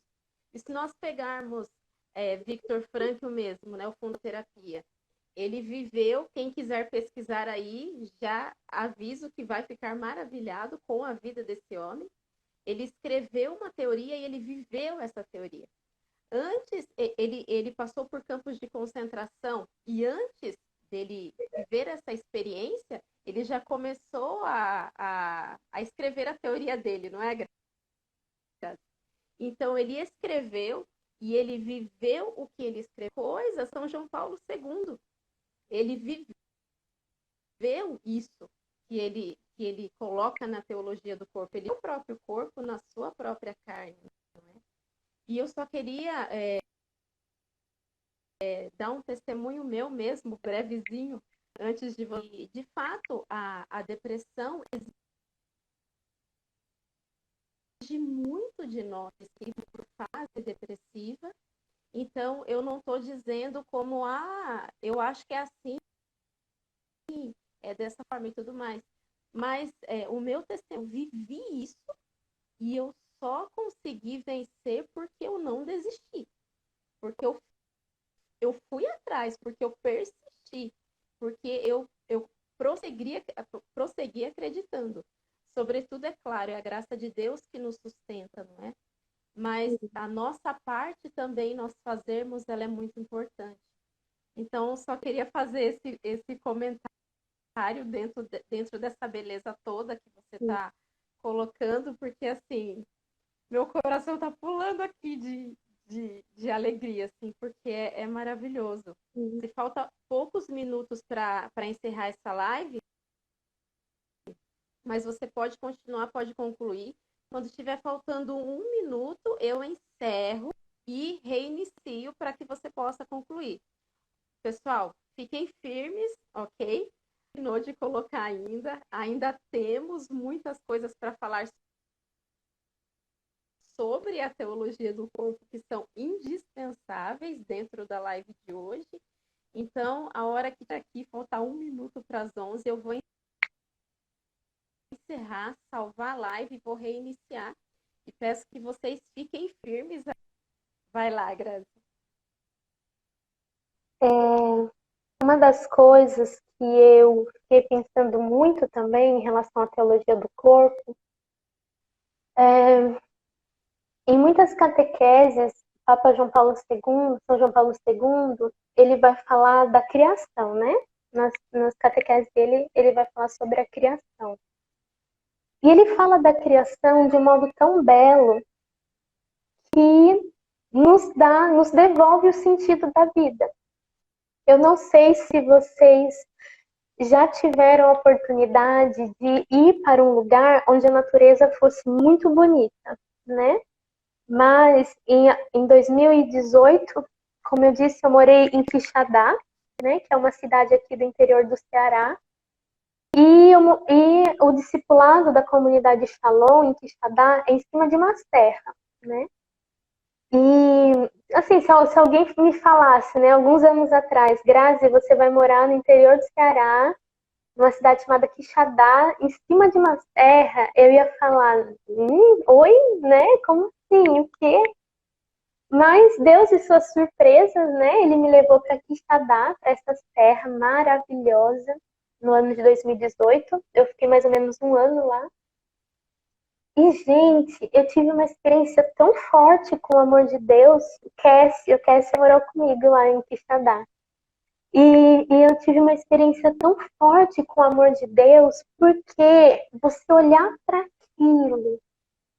E se nós pegarmos Viktor Frankl mesmo, né, o Fundoterapia, ele viveu, quem quiser pesquisar aí, já aviso que vai ficar maravilhado com a vida desse homem. Ele escreveu uma teoria e ele viveu essa teoria. Antes, ele passou por campos de concentração e antes dele viver essa experiência, ele já começou a escrever a teoria dele, não é, Graça? Então, ele escreveu e ele viveu o que ele escreveu. Coisa, São João Paulo II. Ele viveu isso que ele coloca na teologia do corpo. Ele é o próprio corpo na sua própria carne. Não é? E eu só queria dar um testemunho meu mesmo, brevezinho, antes de você. De fato, a depressão exige muito de nós, por fase depressiva. Então, eu não estou dizendo como, eu acho que é assim, é dessa forma e tudo mais. Mas o meu testemunho, eu vivi isso e eu só consegui vencer porque eu não desisti. Porque eu fui atrás, porque eu persisti, porque eu prossegui acreditando. Sobretudo, é claro, é a graça de Deus que nos sustenta, não é? Mas a nossa parte também, nós fazermos, ela é muito importante. Então, só queria fazer esse comentário dentro dessa beleza toda que você está colocando, porque, assim, meu coração está pulando aqui de alegria, assim, porque é maravilhoso. Se falta poucos minutos para encerrar essa live, mas você pode continuar, pode concluir. Quando estiver faltando 1 minuto, eu encerro e reinicio para que você possa concluir. Pessoal, fiquem firmes, ok? Terminou de colocar ainda temos muitas coisas para falar sobre a teologia do corpo que são indispensáveis dentro da live de hoje. Então, a hora que está aqui, faltar 1 minuto para as 11, eu vou encerrar, salvar a live e vou reiniciar. E peço que vocês fiquem firmes. Vai lá, Grazi.
Uma das coisas que eu fiquei pensando muito também em relação à teologia do corpo, em muitas catequeses, Papa João Paulo II, São João Paulo II, ele vai falar da criação, né? Nas catequeses dele, ele vai falar sobre a criação. E ele fala da criação de um modo tão belo que nos devolve o sentido da vida. Eu não sei se vocês já tiveram a oportunidade de ir para um lugar onde a natureza fosse muito bonita, né? Mas em 2018, como eu disse, eu morei em Quixadá, né? Que é uma cidade aqui do interior do Ceará. o discipulado da comunidade Shalom em Quixadá é em cima de uma serra, né? E, assim, se alguém me falasse, né, alguns anos atrás, Grazi, você vai morar no interior do Ceará, numa cidade chamada Quixadá, em cima de uma serra, eu ia falar, oi, né? Como assim? O quê? Mas Deus e suas surpresas, né? Ele me levou para Quixadá, para essa serra maravilhosa, no ano de 2018. Eu fiquei mais ou menos um ano lá. E, gente, eu tive uma experiência tão forte com o amor de Deus. O Cassie morou comigo lá em Quixadá. E eu tive uma experiência tão forte com o amor de Deus, porque você olhar para aquilo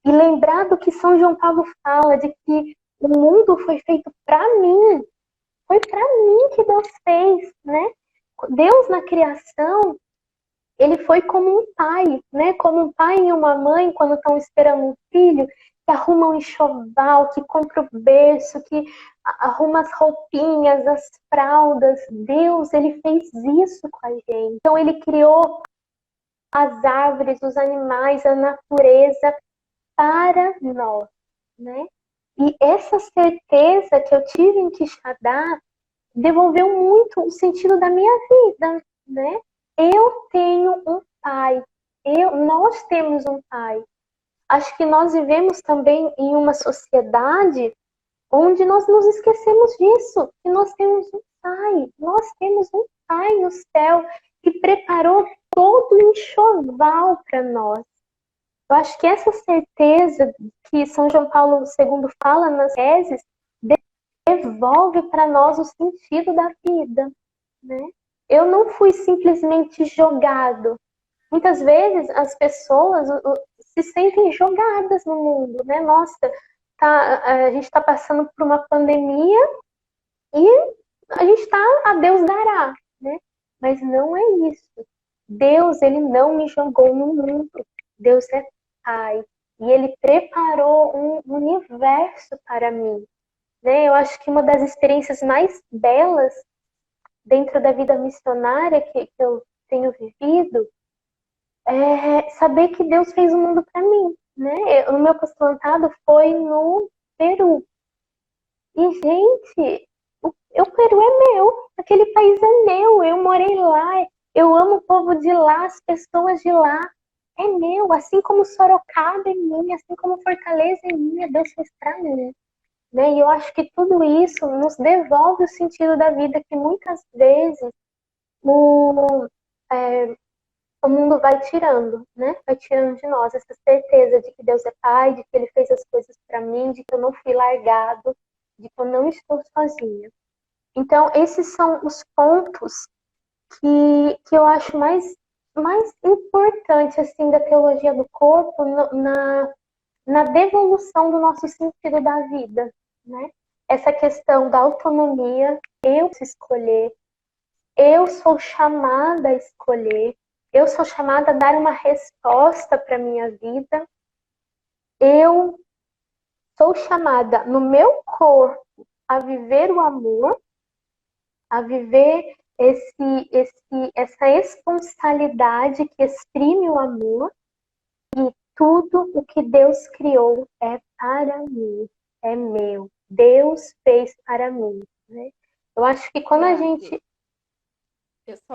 e lembrar do que São João Paulo fala, de que o mundo foi feito para mim, foi para mim que Deus fez, né? Deus na criação, ele foi como um pai, né? Como um pai e uma mãe quando estão esperando um filho, que arruma um enxoval, que compra o berço, que arruma as roupinhas, as fraldas. Deus, ele fez isso com a gente. Então ele criou as árvores, os animais, a natureza para nós, né? E essa certeza que eu tive em Quixadá devolveu muito o sentido da minha vida, né? Eu tenho um pai, nós temos um pai. Acho que nós vivemos também em uma sociedade onde nós nos esquecemos disso, que nós temos um pai, nós temos um pai no céu que preparou todo o enxoval para nós. Eu acho que essa certeza que São João Paulo II fala nas teses devolve para nós o sentido da vida, né? Eu não fui simplesmente jogado. Muitas vezes as pessoas se sentem jogadas no mundo, né? Nossa, a gente está passando por uma pandemia e a gente está, a Deus dará, né? Mas não é isso. Deus, ele não me jogou no mundo. Deus é Pai. E ele preparou um universo para mim, né? Eu acho que uma das experiências mais belas dentro da vida missionária que eu tenho vivido é saber que Deus fez o mundo para mim, né? O meu apostolado foi no Peru. E, gente, o Peru é meu, aquele país é meu, eu morei lá, eu amo o povo de lá, as pessoas de lá. É meu, assim como Sorocaba é minha, assim como Fortaleza é minha, Deus fez para mim. Né? E eu acho que tudo isso nos devolve o sentido da vida que muitas vezes o, é, o mundo vai tirando, né? Vai tirando de nós essa certeza de que Deus é Pai, de que Ele fez as coisas para mim, de que eu não fui largado, de que eu não estou sozinha. Então, esses são os pontos que eu acho mais importante assim, da teologia do corpo na devolução do nosso sentido da vida, né? Essa questão da autonomia, eu se escolher, eu sou chamada a escolher, eu sou chamada a dar uma resposta para a minha vida, eu sou chamada no meu corpo a viver o amor, a viver essa esponsalidade que exprime o amor, e tudo o que Deus criou é para mim, é meu. Deus fez para mim, né? Eu acho que quando a gente...
Eu só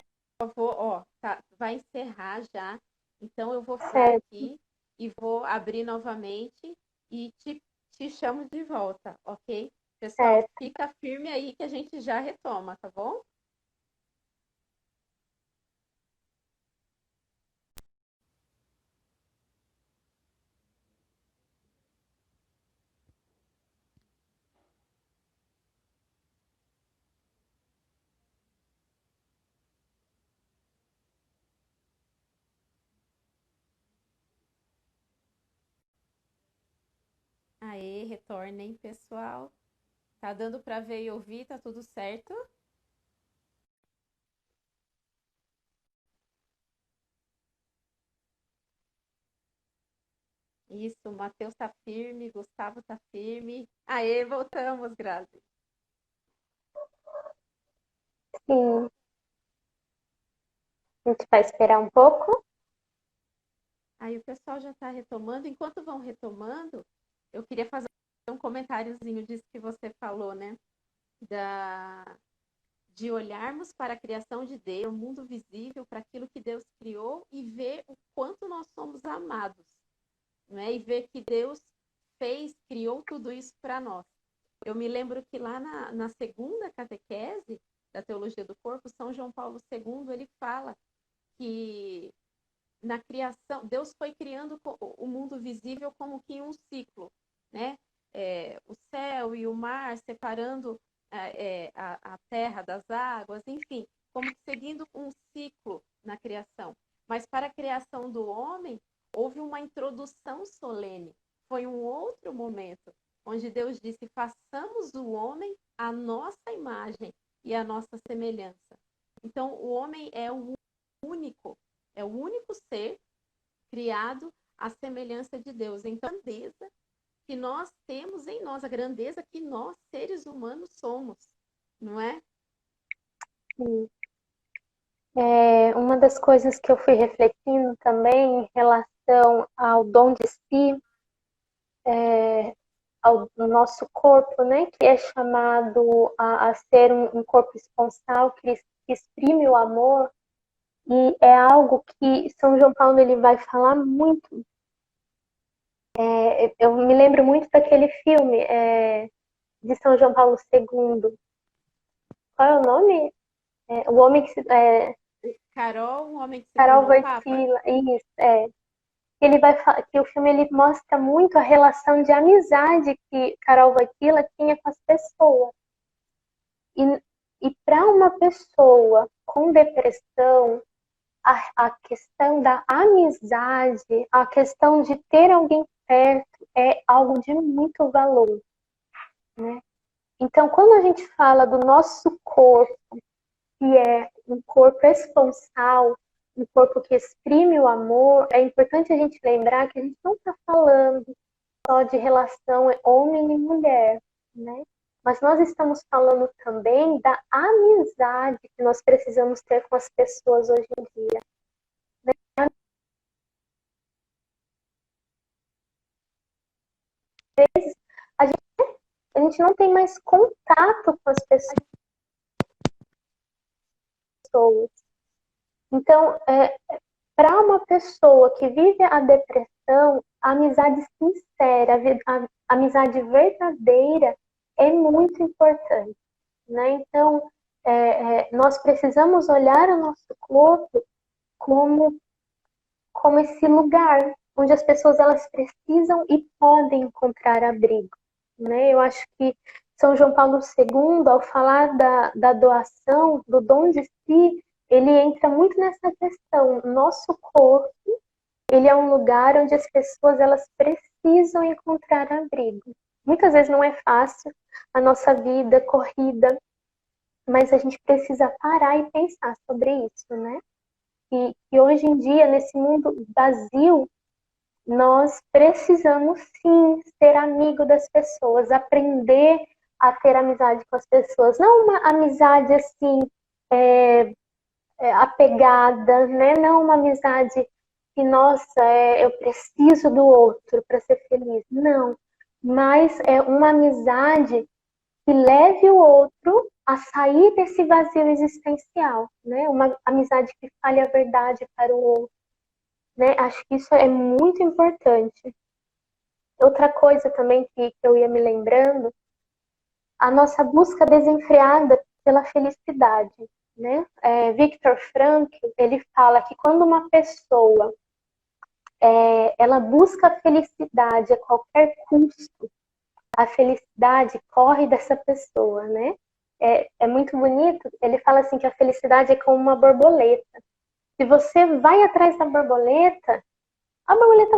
vou, tá, vai encerrar já, então eu vou ficar
Certo,
aqui e vou abrir novamente e te chamo de volta, ok? Pessoal,
certo.
fica firme aí que a gente já retoma, tá bom? Aê, retornem, pessoal. Tá dando para ver e ouvir? Tá tudo certo? Isso, o Matheus tá firme, Gustavo tá firme. Aê, voltamos, Grazi.
Sim, A gente vai esperar um pouco.
Aí o pessoal já está retomando. Enquanto vão retomando, eu queria fazer um comentáriozinho disso que você falou, né? De olharmos para a criação de Deus, o mundo visível, para aquilo que Deus criou e ver o quanto nós somos amados, né? E ver que Deus criou tudo isso para nós. Eu me lembro que lá na segunda catequese da Teologia do Corpo, São João Paulo II, ele fala que na criação, Deus foi criando o mundo visível como que em um ciclo, né? O céu e o mar separando a terra das águas, enfim, como que seguindo um ciclo na criação. Mas para a criação do homem, houve uma introdução solene. Foi um outro momento, onde Deus disse, façamos o homem à nossa imagem e à nossa semelhança. Então, o homem é o único ser criado à semelhança de Deus. Então, a grandeza que nós temos em nós, a grandeza que nós, seres humanos, somos, não é?
Sim. Uma das coisas que eu fui refletindo também em relação ao dom de si, ao nosso corpo, né, que é chamado a ser um corpo esponsal que exprime o amor, e é algo que São João Paulo ele vai falar muito. Eu me lembro muito daquele filme de São João Paulo II. Qual é o nome? O Homem que se...
Carol, um homem que se
Carol
tornou Papa.
Wojtyla, isso, Ele vai que o filme ele mostra muito a relação de amizade que Carol Wojtyla tinha com as pessoas. E para uma pessoa com depressão, a questão da amizade, a questão de ter alguém perto é algo de muito valor, né? Então, quando a gente fala do nosso corpo, que é um corpo esponsal, um corpo que exprime o amor, é importante a gente lembrar que a gente não está falando só de relação homem e mulher, né? Mas nós estamos falando também da amizade que nós precisamos ter com as pessoas hoje em dia. Às vezes, a gente não tem mais contato com as pessoas. Então, para uma pessoa que vive a depressão, a amizade sincera, a amizade verdadeira é muito importante, né? Então, nós precisamos olhar o nosso corpo como esse lugar onde as pessoas elas precisam e podem encontrar abrigo, né? Eu acho que São João Paulo II, ao falar da doação, do dom de si, ele entra muito nessa questão. Nosso corpo, ele é um lugar onde as pessoas elas precisam encontrar abrigo. Muitas vezes não é fácil a nossa vida corrida, mas a gente precisa parar e pensar sobre isso, né? E hoje em dia, nesse mundo vazio, nós precisamos sim ser amigo das pessoas, aprender a ter amizade com as pessoas. Não uma amizade assim, apegada, né? Não uma amizade que, nossa, eu preciso do outro para ser feliz. Não, mas é uma amizade que leve o outro a sair desse vazio existencial, né? Uma amizade que fale a verdade para o outro, né? Acho que isso é muito importante. Outra coisa também que eu ia me lembrando, a nossa busca desenfreada pela felicidade, né? Viktor Frankl, ele fala que quando uma pessoa ela busca a felicidade a qualquer custo, a felicidade corre dessa pessoa, né? É muito bonito. Ele fala assim que a felicidade é como uma borboleta. Se você vai atrás da borboleta, a borboleta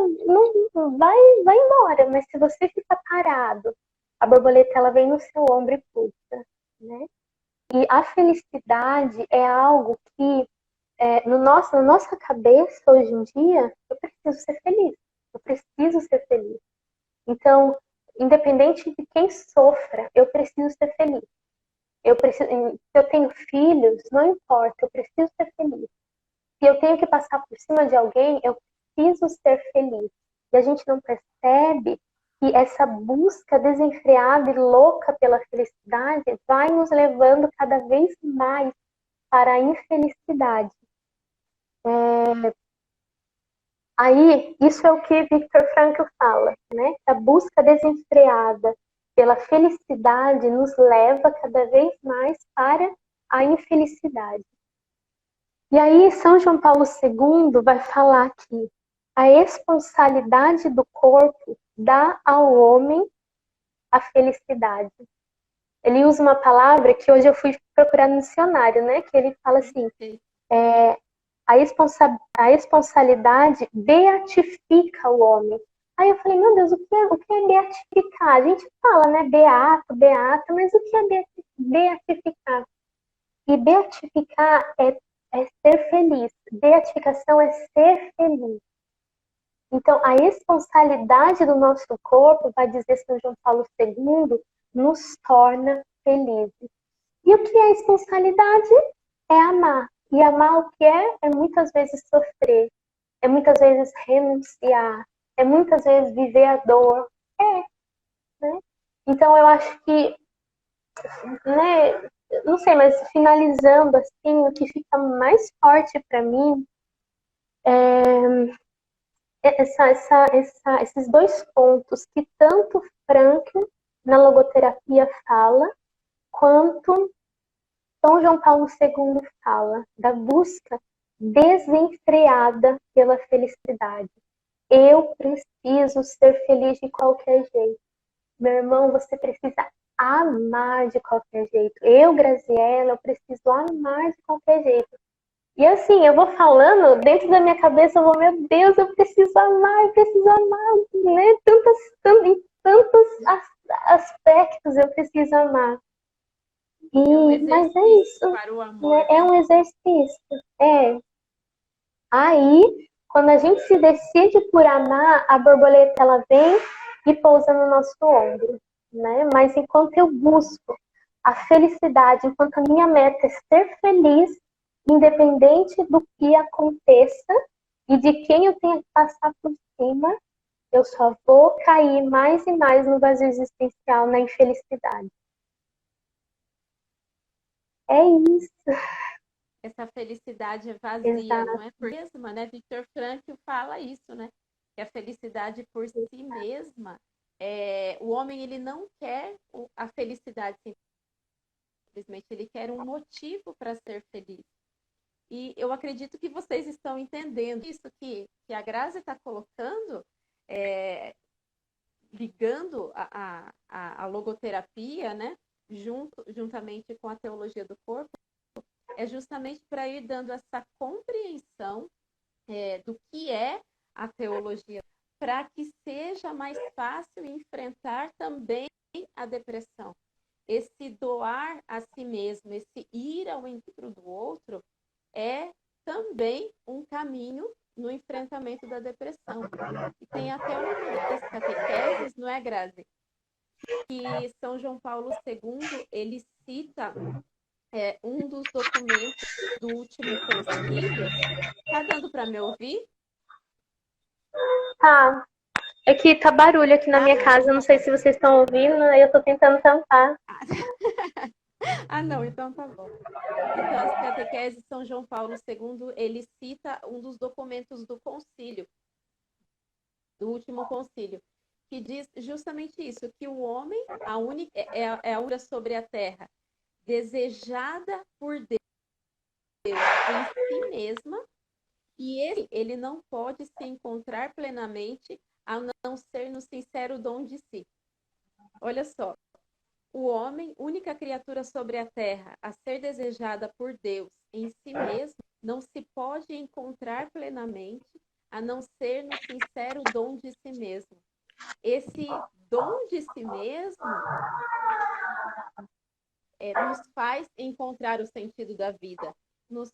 não vai embora, mas se você ficar parado, a borboleta ela vem no seu ombro e puxa, né? E a felicidade é algo que na nossa cabeça hoje em dia, eu preciso ser feliz. Eu preciso ser feliz. Então, independente de quem sofra, eu preciso ser feliz. Se eu tenho filhos, não importa, eu preciso ser feliz. se eu tenho que passar por cima de alguém, eu preciso ser feliz. E a gente não percebe que essa busca desenfreada e louca pela felicidade vai nos levando cada vez mais para a infelicidade. Aí, isso é o que Viktor Frankl fala, né? A busca desenfreada pela felicidade nos leva cada vez mais para a infelicidade. E aí, São João Paulo II vai falar que a esponsalidade do corpo dá ao homem a felicidade. Ele usa uma palavra que hoje eu fui procurar no dicionário, né? Que ele fala assim, a esponsalidade beatifica o homem. Aí eu falei, meu Deus, o que é beatificar? A gente fala, né? Beato, beata, mas o que é beatificar? E beatificar é ser feliz. Beatificação é ser feliz. Então, a esponsalidade do nosso corpo, vai dizer São João Paulo II, nos torna felizes. E o que é esponsalidade? É amar. E amar o que é? É muitas vezes sofrer. É muitas vezes renunciar. É muitas vezes viver a dor. Né? Então, eu acho que, né, não sei, mas finalizando assim, o que fica mais forte para mim é esses dois pontos que tanto Frankl na logoterapia fala, quanto São João Paulo II fala, da busca desenfreada pela felicidade. Eu preciso ser feliz de qualquer jeito. Meu irmão, você precisa amar de qualquer jeito. Eu, Graziella, eu preciso amar de qualquer jeito. E assim, eu vou falando, dentro da minha cabeça, eu vou, meu Deus, eu preciso amar, né? Em tantos aspectos eu preciso amar. Mas é isso,
para o amor,
né? É um exercício. Aí, quando a gente se decide por amar, a borboleta ela vem e pousa no nosso ombro, né? Mas enquanto eu busco a felicidade, enquanto a minha meta é ser feliz, independente do que aconteça e de quem eu tenha que passar por cima, eu só vou cair mais e mais no vazio existencial, na infelicidade. É isso.
essa felicidade é vazia,
Exato.
não é por si mesma, né? Viktor Frankl fala isso, né? Que a felicidade por si mesma, o homem ele não quer a felicidade simplesmente, ele quer um motivo para ser feliz. E eu acredito que vocês estão entendendo isso que a Grazi está colocando, ligando a logoterapia, né? Juntamente com a teologia do corpo, é justamente para ir dando essa compreensão do que é a teologia, para que seja mais fácil enfrentar também a depressão. Esse doar a si mesmo, esse ir ao encontro do outro, é também um caminho no enfrentamento da depressão. E tem até uma das catequeses, não é, Grazi? Que São João Paulo II, ele cita um dos documentos do último concílio. Tá dando para me ouvir?
Tá. É que tá barulho aqui na minha casa, não sei se vocês estão ouvindo, aí eu tô tentando tampar.
Não, então tá bom. Então, as catequeses São João Paulo II, ele cita um dos documentos do concílio, do último concílio, que diz justamente isso, que o homem é a única sobre a terra, desejada por Deus em si mesma, e ele não pode se encontrar plenamente a não ser no sincero dom de si. Olha só, o homem, única criatura sobre a terra, a ser desejada por Deus em si mesmo, não se pode encontrar plenamente a não ser no sincero dom de si mesmo. Esse dom de si mesmo nos faz encontrar o sentido da vida, nos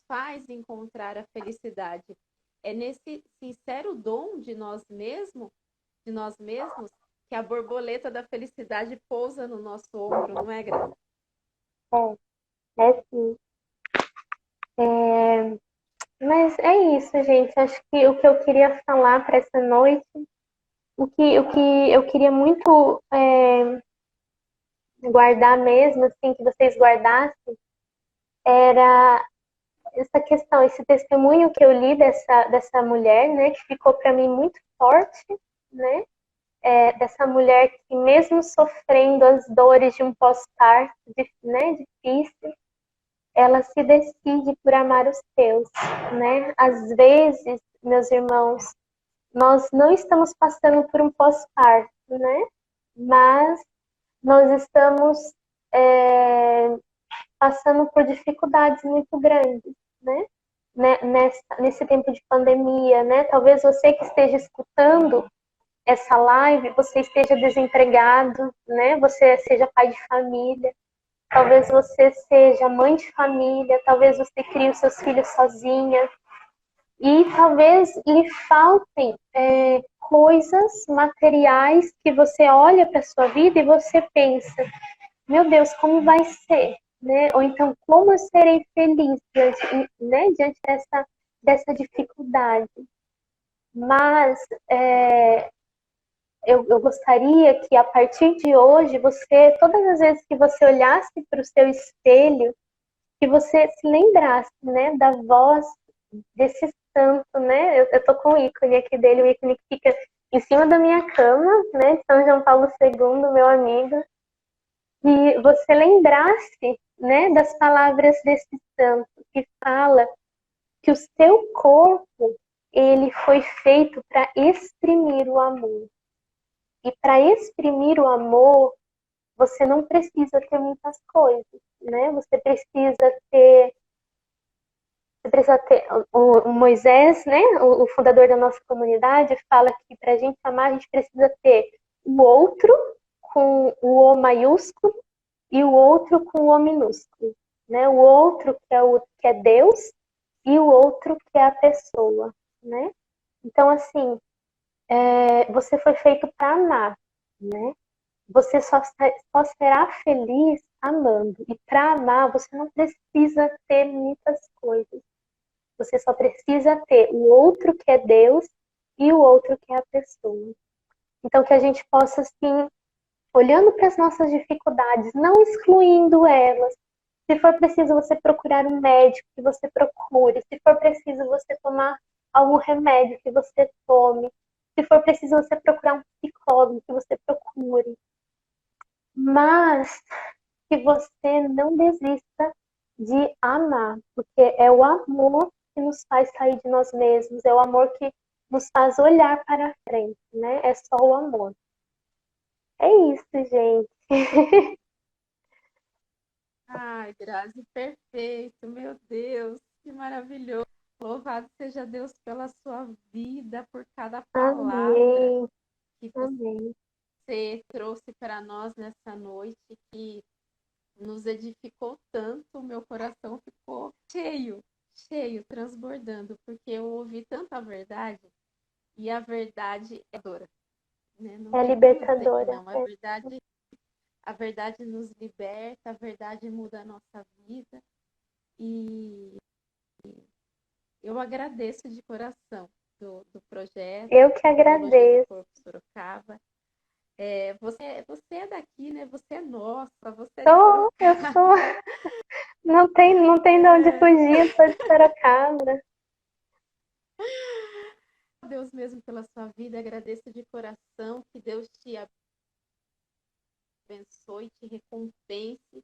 faz encontrar a felicidade. É nesse sincero dom de nós mesmos, que a borboleta da felicidade pousa no nosso ombro, não é, Graça?
É sim. Mas é isso, gente. Acho que o que eu queria falar para essa noite, o que eu queria muito guardar mesmo, assim, que vocês guardassem, era essa questão, esse testemunho que eu li dessa mulher, né, que ficou para mim muito forte, né, dessa mulher que mesmo sofrendo as dores de um pós-parto, né, difícil, ela se decide por amar os teus, né? Às vezes, meus irmãos, nós não estamos passando por um pós-parto, né? Mas nós estamos é, passando por dificuldades muito grandes, né? Nesse tempo de pandemia, né? Talvez você que esteja escutando essa live, você esteja desempregado, né? Você seja pai de família, talvez você seja mãe de família, talvez você crie os seus filhos sozinha, e talvez lhe faltem coisas materiais que você olha para a sua vida e você pensa, meu Deus, como vai ser? Né? Ou então, como eu serei feliz diante dessa dificuldade? Mas eu gostaria que a partir de hoje, todas as vezes que você olhasse para o seu espelho, que você se lembrasse, né, da voz desse santo, né? Eu tô com o ícone aqui dele, o ícone que fica em cima da minha cama, né? São João Paulo II, meu amigo. E você lembrasse, né, das palavras desse santo que fala que o seu corpo ele foi feito para exprimir o amor. E para exprimir o amor, você não precisa ter muitas coisas, né? Você precisa ter o Moisés, né, o fundador da nossa comunidade, fala que para a gente amar, a gente precisa ter o outro com o O maiúsculo e o outro com o O minúsculo. Né? O outro que é Deus e o outro que é a pessoa. Né? Então, assim, você foi feito para amar. Né? Você só será feliz amando. E para amar, você não precisa ter muitas coisas. Você só precisa ter o outro que é Deus e o outro que é a pessoa. Então, que a gente possa, assim, olhando para as nossas dificuldades, não excluindo elas. Se for preciso você procurar um médico, que você procure. Se for preciso você tomar algum remédio, que você tome. Se for preciso você procurar um psicólogo, que você procure. Mas que você não desista de amar, porque é o amor que nos faz sair de nós mesmos, é o amor que nos faz olhar para frente, né? É só o amor. É isso, gente.
Ai, Grazi, perfeito, meu Deus, que maravilhoso. Louvado seja Deus pela sua vida, por cada palavra
Amém.
que
Amém.
você trouxe para nós nessa noite, que nos edificou tanto, o meu coração ficou cheio, cheio, transbordando, porque eu ouvi tanta verdade, e a verdade é dura, né? Não
É
tem como dizer que
libertadora.
não.
É.
A verdade nos liberta, a verdade muda a nossa vida, e eu agradeço de coração do projeto,
Eu que
Teologia do
agradeço.
Corpo Sorocaba. Você é daqui, né? Você é nossa, você é de
Eu sou.
Sorocaba.
Não tem de onde
É,
fugir, eu sou de Sorocaba.
Deus mesmo pela sua vida, agradeço de coração, que Deus te abençoe, te recompense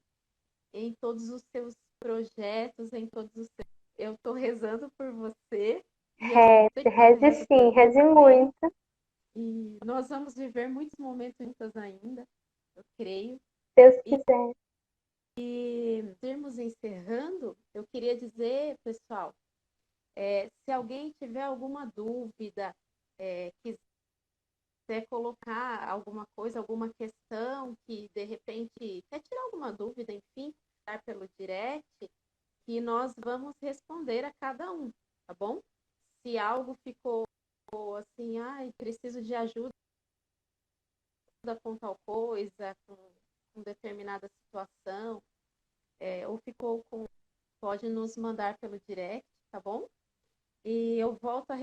em todos os seus projetos, em todos os seus... Eu estou rezando por você e eu sei que você
Reze
reza por
sim,
mim
reze
também.
muito.
E nós vamos viver muitos momentos juntas ainda, eu creio.
Deus
E
quiser.
irmos encerrando, eu queria dizer, pessoal, se alguém tiver alguma dúvida, quiser colocar alguma coisa, alguma questão que de repente quer tirar alguma dúvida, enfim, dar pelo direct, que nós vamos responder a cada um, tá bom? Se algo ficou assim, ai, preciso de ajuda com tal coisa, com determinada situação, ou ficou com, pode nos mandar pelo direct, tá bom? E eu volto a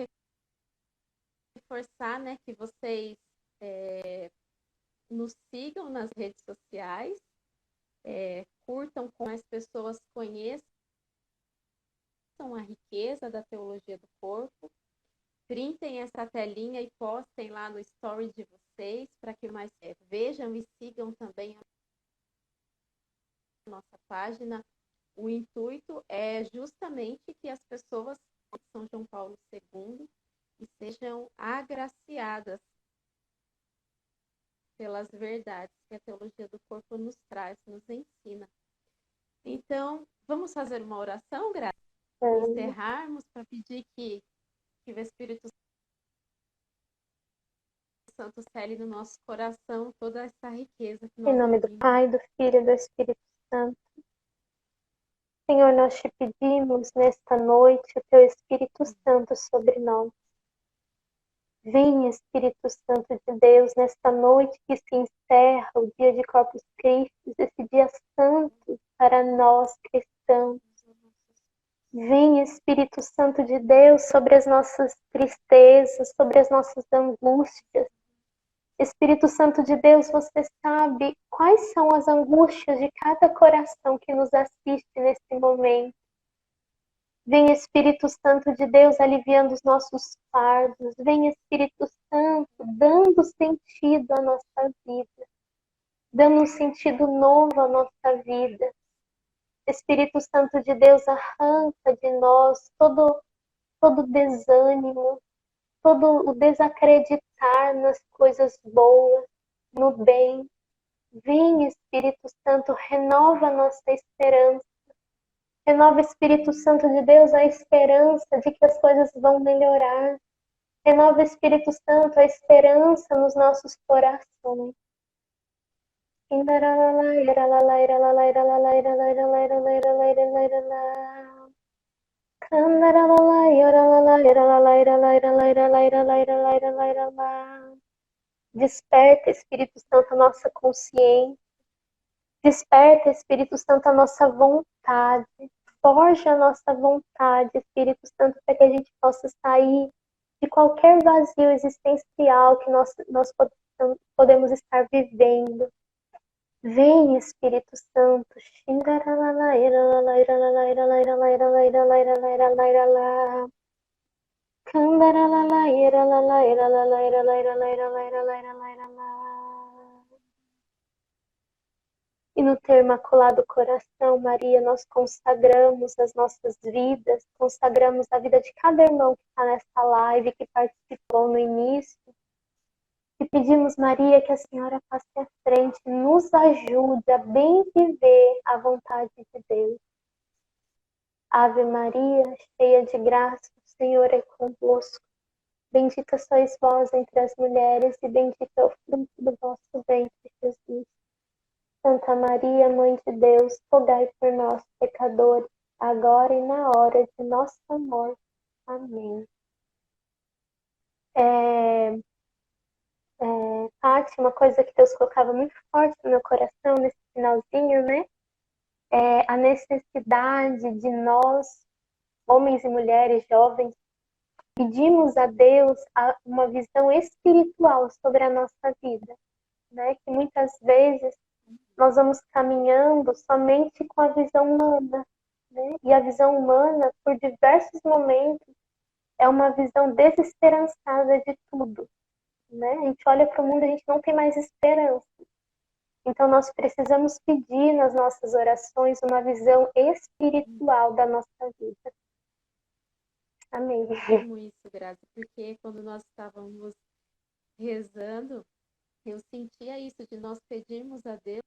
reforçar, né, que vocês nos sigam nas redes sociais, curtam com as pessoas, conheçam a riqueza da teologia do corpo, printem essa telinha e postem lá no story de vocês, para que mais vejam e sigam também a nossa página. O intuito é justamente que as pessoas de São João Paulo II e sejam agraciadas pelas verdades que a teologia do corpo nos traz, nos ensina. Então, vamos fazer uma oração, Graça? Encerrarmos para pedir que o Espírito Santo cele no nosso coração toda essa riqueza que nós
Em nome do
ouvimos.
Pai, do Filho e do Espírito Santo. Senhor, nós te pedimos nesta noite o teu Espírito Santo sobre nós. Vem, Espírito Santo de Deus, nesta noite que se encerra o dia de Corpus Christi, esse dia santo para nós cristãos. Vem, Espírito Santo de Deus, sobre as nossas tristezas, sobre as nossas angústias. Espírito Santo de Deus, você sabe quais são as angústias de cada coração que nos assiste nesse momento. Vem, Espírito Santo de Deus, aliviando os nossos fardos. Vem, Espírito Santo, dando sentido à nossa vida, dando um sentido novo à nossa vida. Espírito Santo de Deus, arranca de nós todo desânimo, todo o desacreditar nas coisas boas, no bem. Vem, Espírito Santo, renova a nossa esperança. Renova, Espírito Santo de Deus, a esperança de que as coisas vão melhorar. Renova, Espírito Santo, a esperança nos nossos corações. Desperta, Espírito Santo, a nossa consciência. Desperta, Espírito Santo, a nossa vontade. Forja a nossa vontade, Espírito Santo, para que a gente possa sair de qualquer vazio existencial que nós podemos estar vivendo. Vem, Espírito Santo. E no teu imaculado coração, Maria, nós consagramos as nossas vidas, consagramos a vida de cada irmão que está nessa live, que participou no início. E pedimos, Maria, que a Senhora passe à frente, nos ajude a bem viver a vontade de Deus. Ave Maria, cheia de graça, o Senhor é convosco. Bendita sois vós entre as mulheres, e bendito é o fruto do vosso ventre, Jesus. Santa Maria, Mãe de Deus, rogai por nós, pecadores, agora e na hora de nossa morte. Amém. Paty, uma coisa que Deus colocava muito forte no meu coração nesse finalzinho, né? É a necessidade de nós, homens e mulheres jovens, pedimos a Deus uma visão espiritual sobre a nossa vida, né? Que muitas vezes nós vamos caminhando somente com a visão humana, né? E a visão humana, por diversos momentos, é uma visão desesperançada de tudo, né? A gente olha para o mundo e a gente não tem mais esperança. Então nós precisamos pedir nas nossas orações uma visão espiritual da nossa vida. Amém.
Amo isso, Graça, porque quando nós estávamos rezando, eu sentia isso, de nós pedirmos a Deus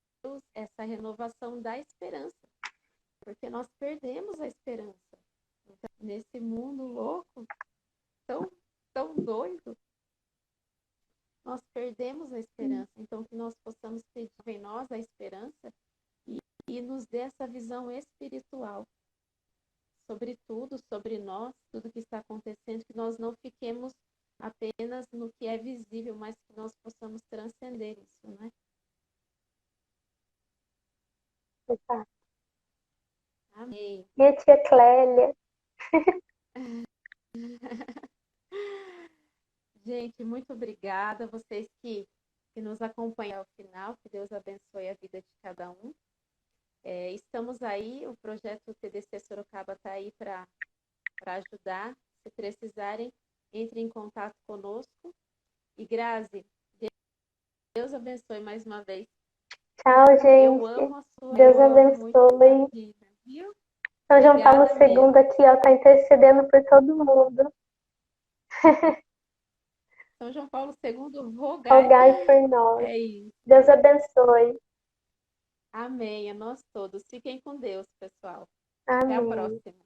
essa renovação da esperança, porque nós perdemos a esperança. Então, nesse mundo louco, tão doido, nós perdemos a esperança. Então, que nós possamos pedir em nós a esperança e nos dê essa visão espiritual sobre tudo, sobre nós, tudo que está acontecendo, que nós não fiquemos apenas no que é visível, mas que nós possamos transcender isso, né?
Exato.
Amém.
E a tia Clélia?
Gente, muito obrigada. Vocês que nos acompanham ao final, que Deus abençoe a vida de cada um. Estamos aí, o projeto TDC Sorocaba está aí para ajudar. Se precisarem, entre em contato conosco. E Grazi, Deus abençoe mais uma vez.
Tchau,
Eu amo
gente.
a sua,
Deus
eu amo muito a sua
abençoe.
vida, viu?
São João Paulo
Obrigada mesmo.
II aqui, ó, tá intercedendo por todo mundo.
São João Paulo II, rogai.
Rogai por nós.
É isso.
Deus abençoe.
Amém. A nós todos. Fiquem com Deus, pessoal. Até a
Amém.
próxima.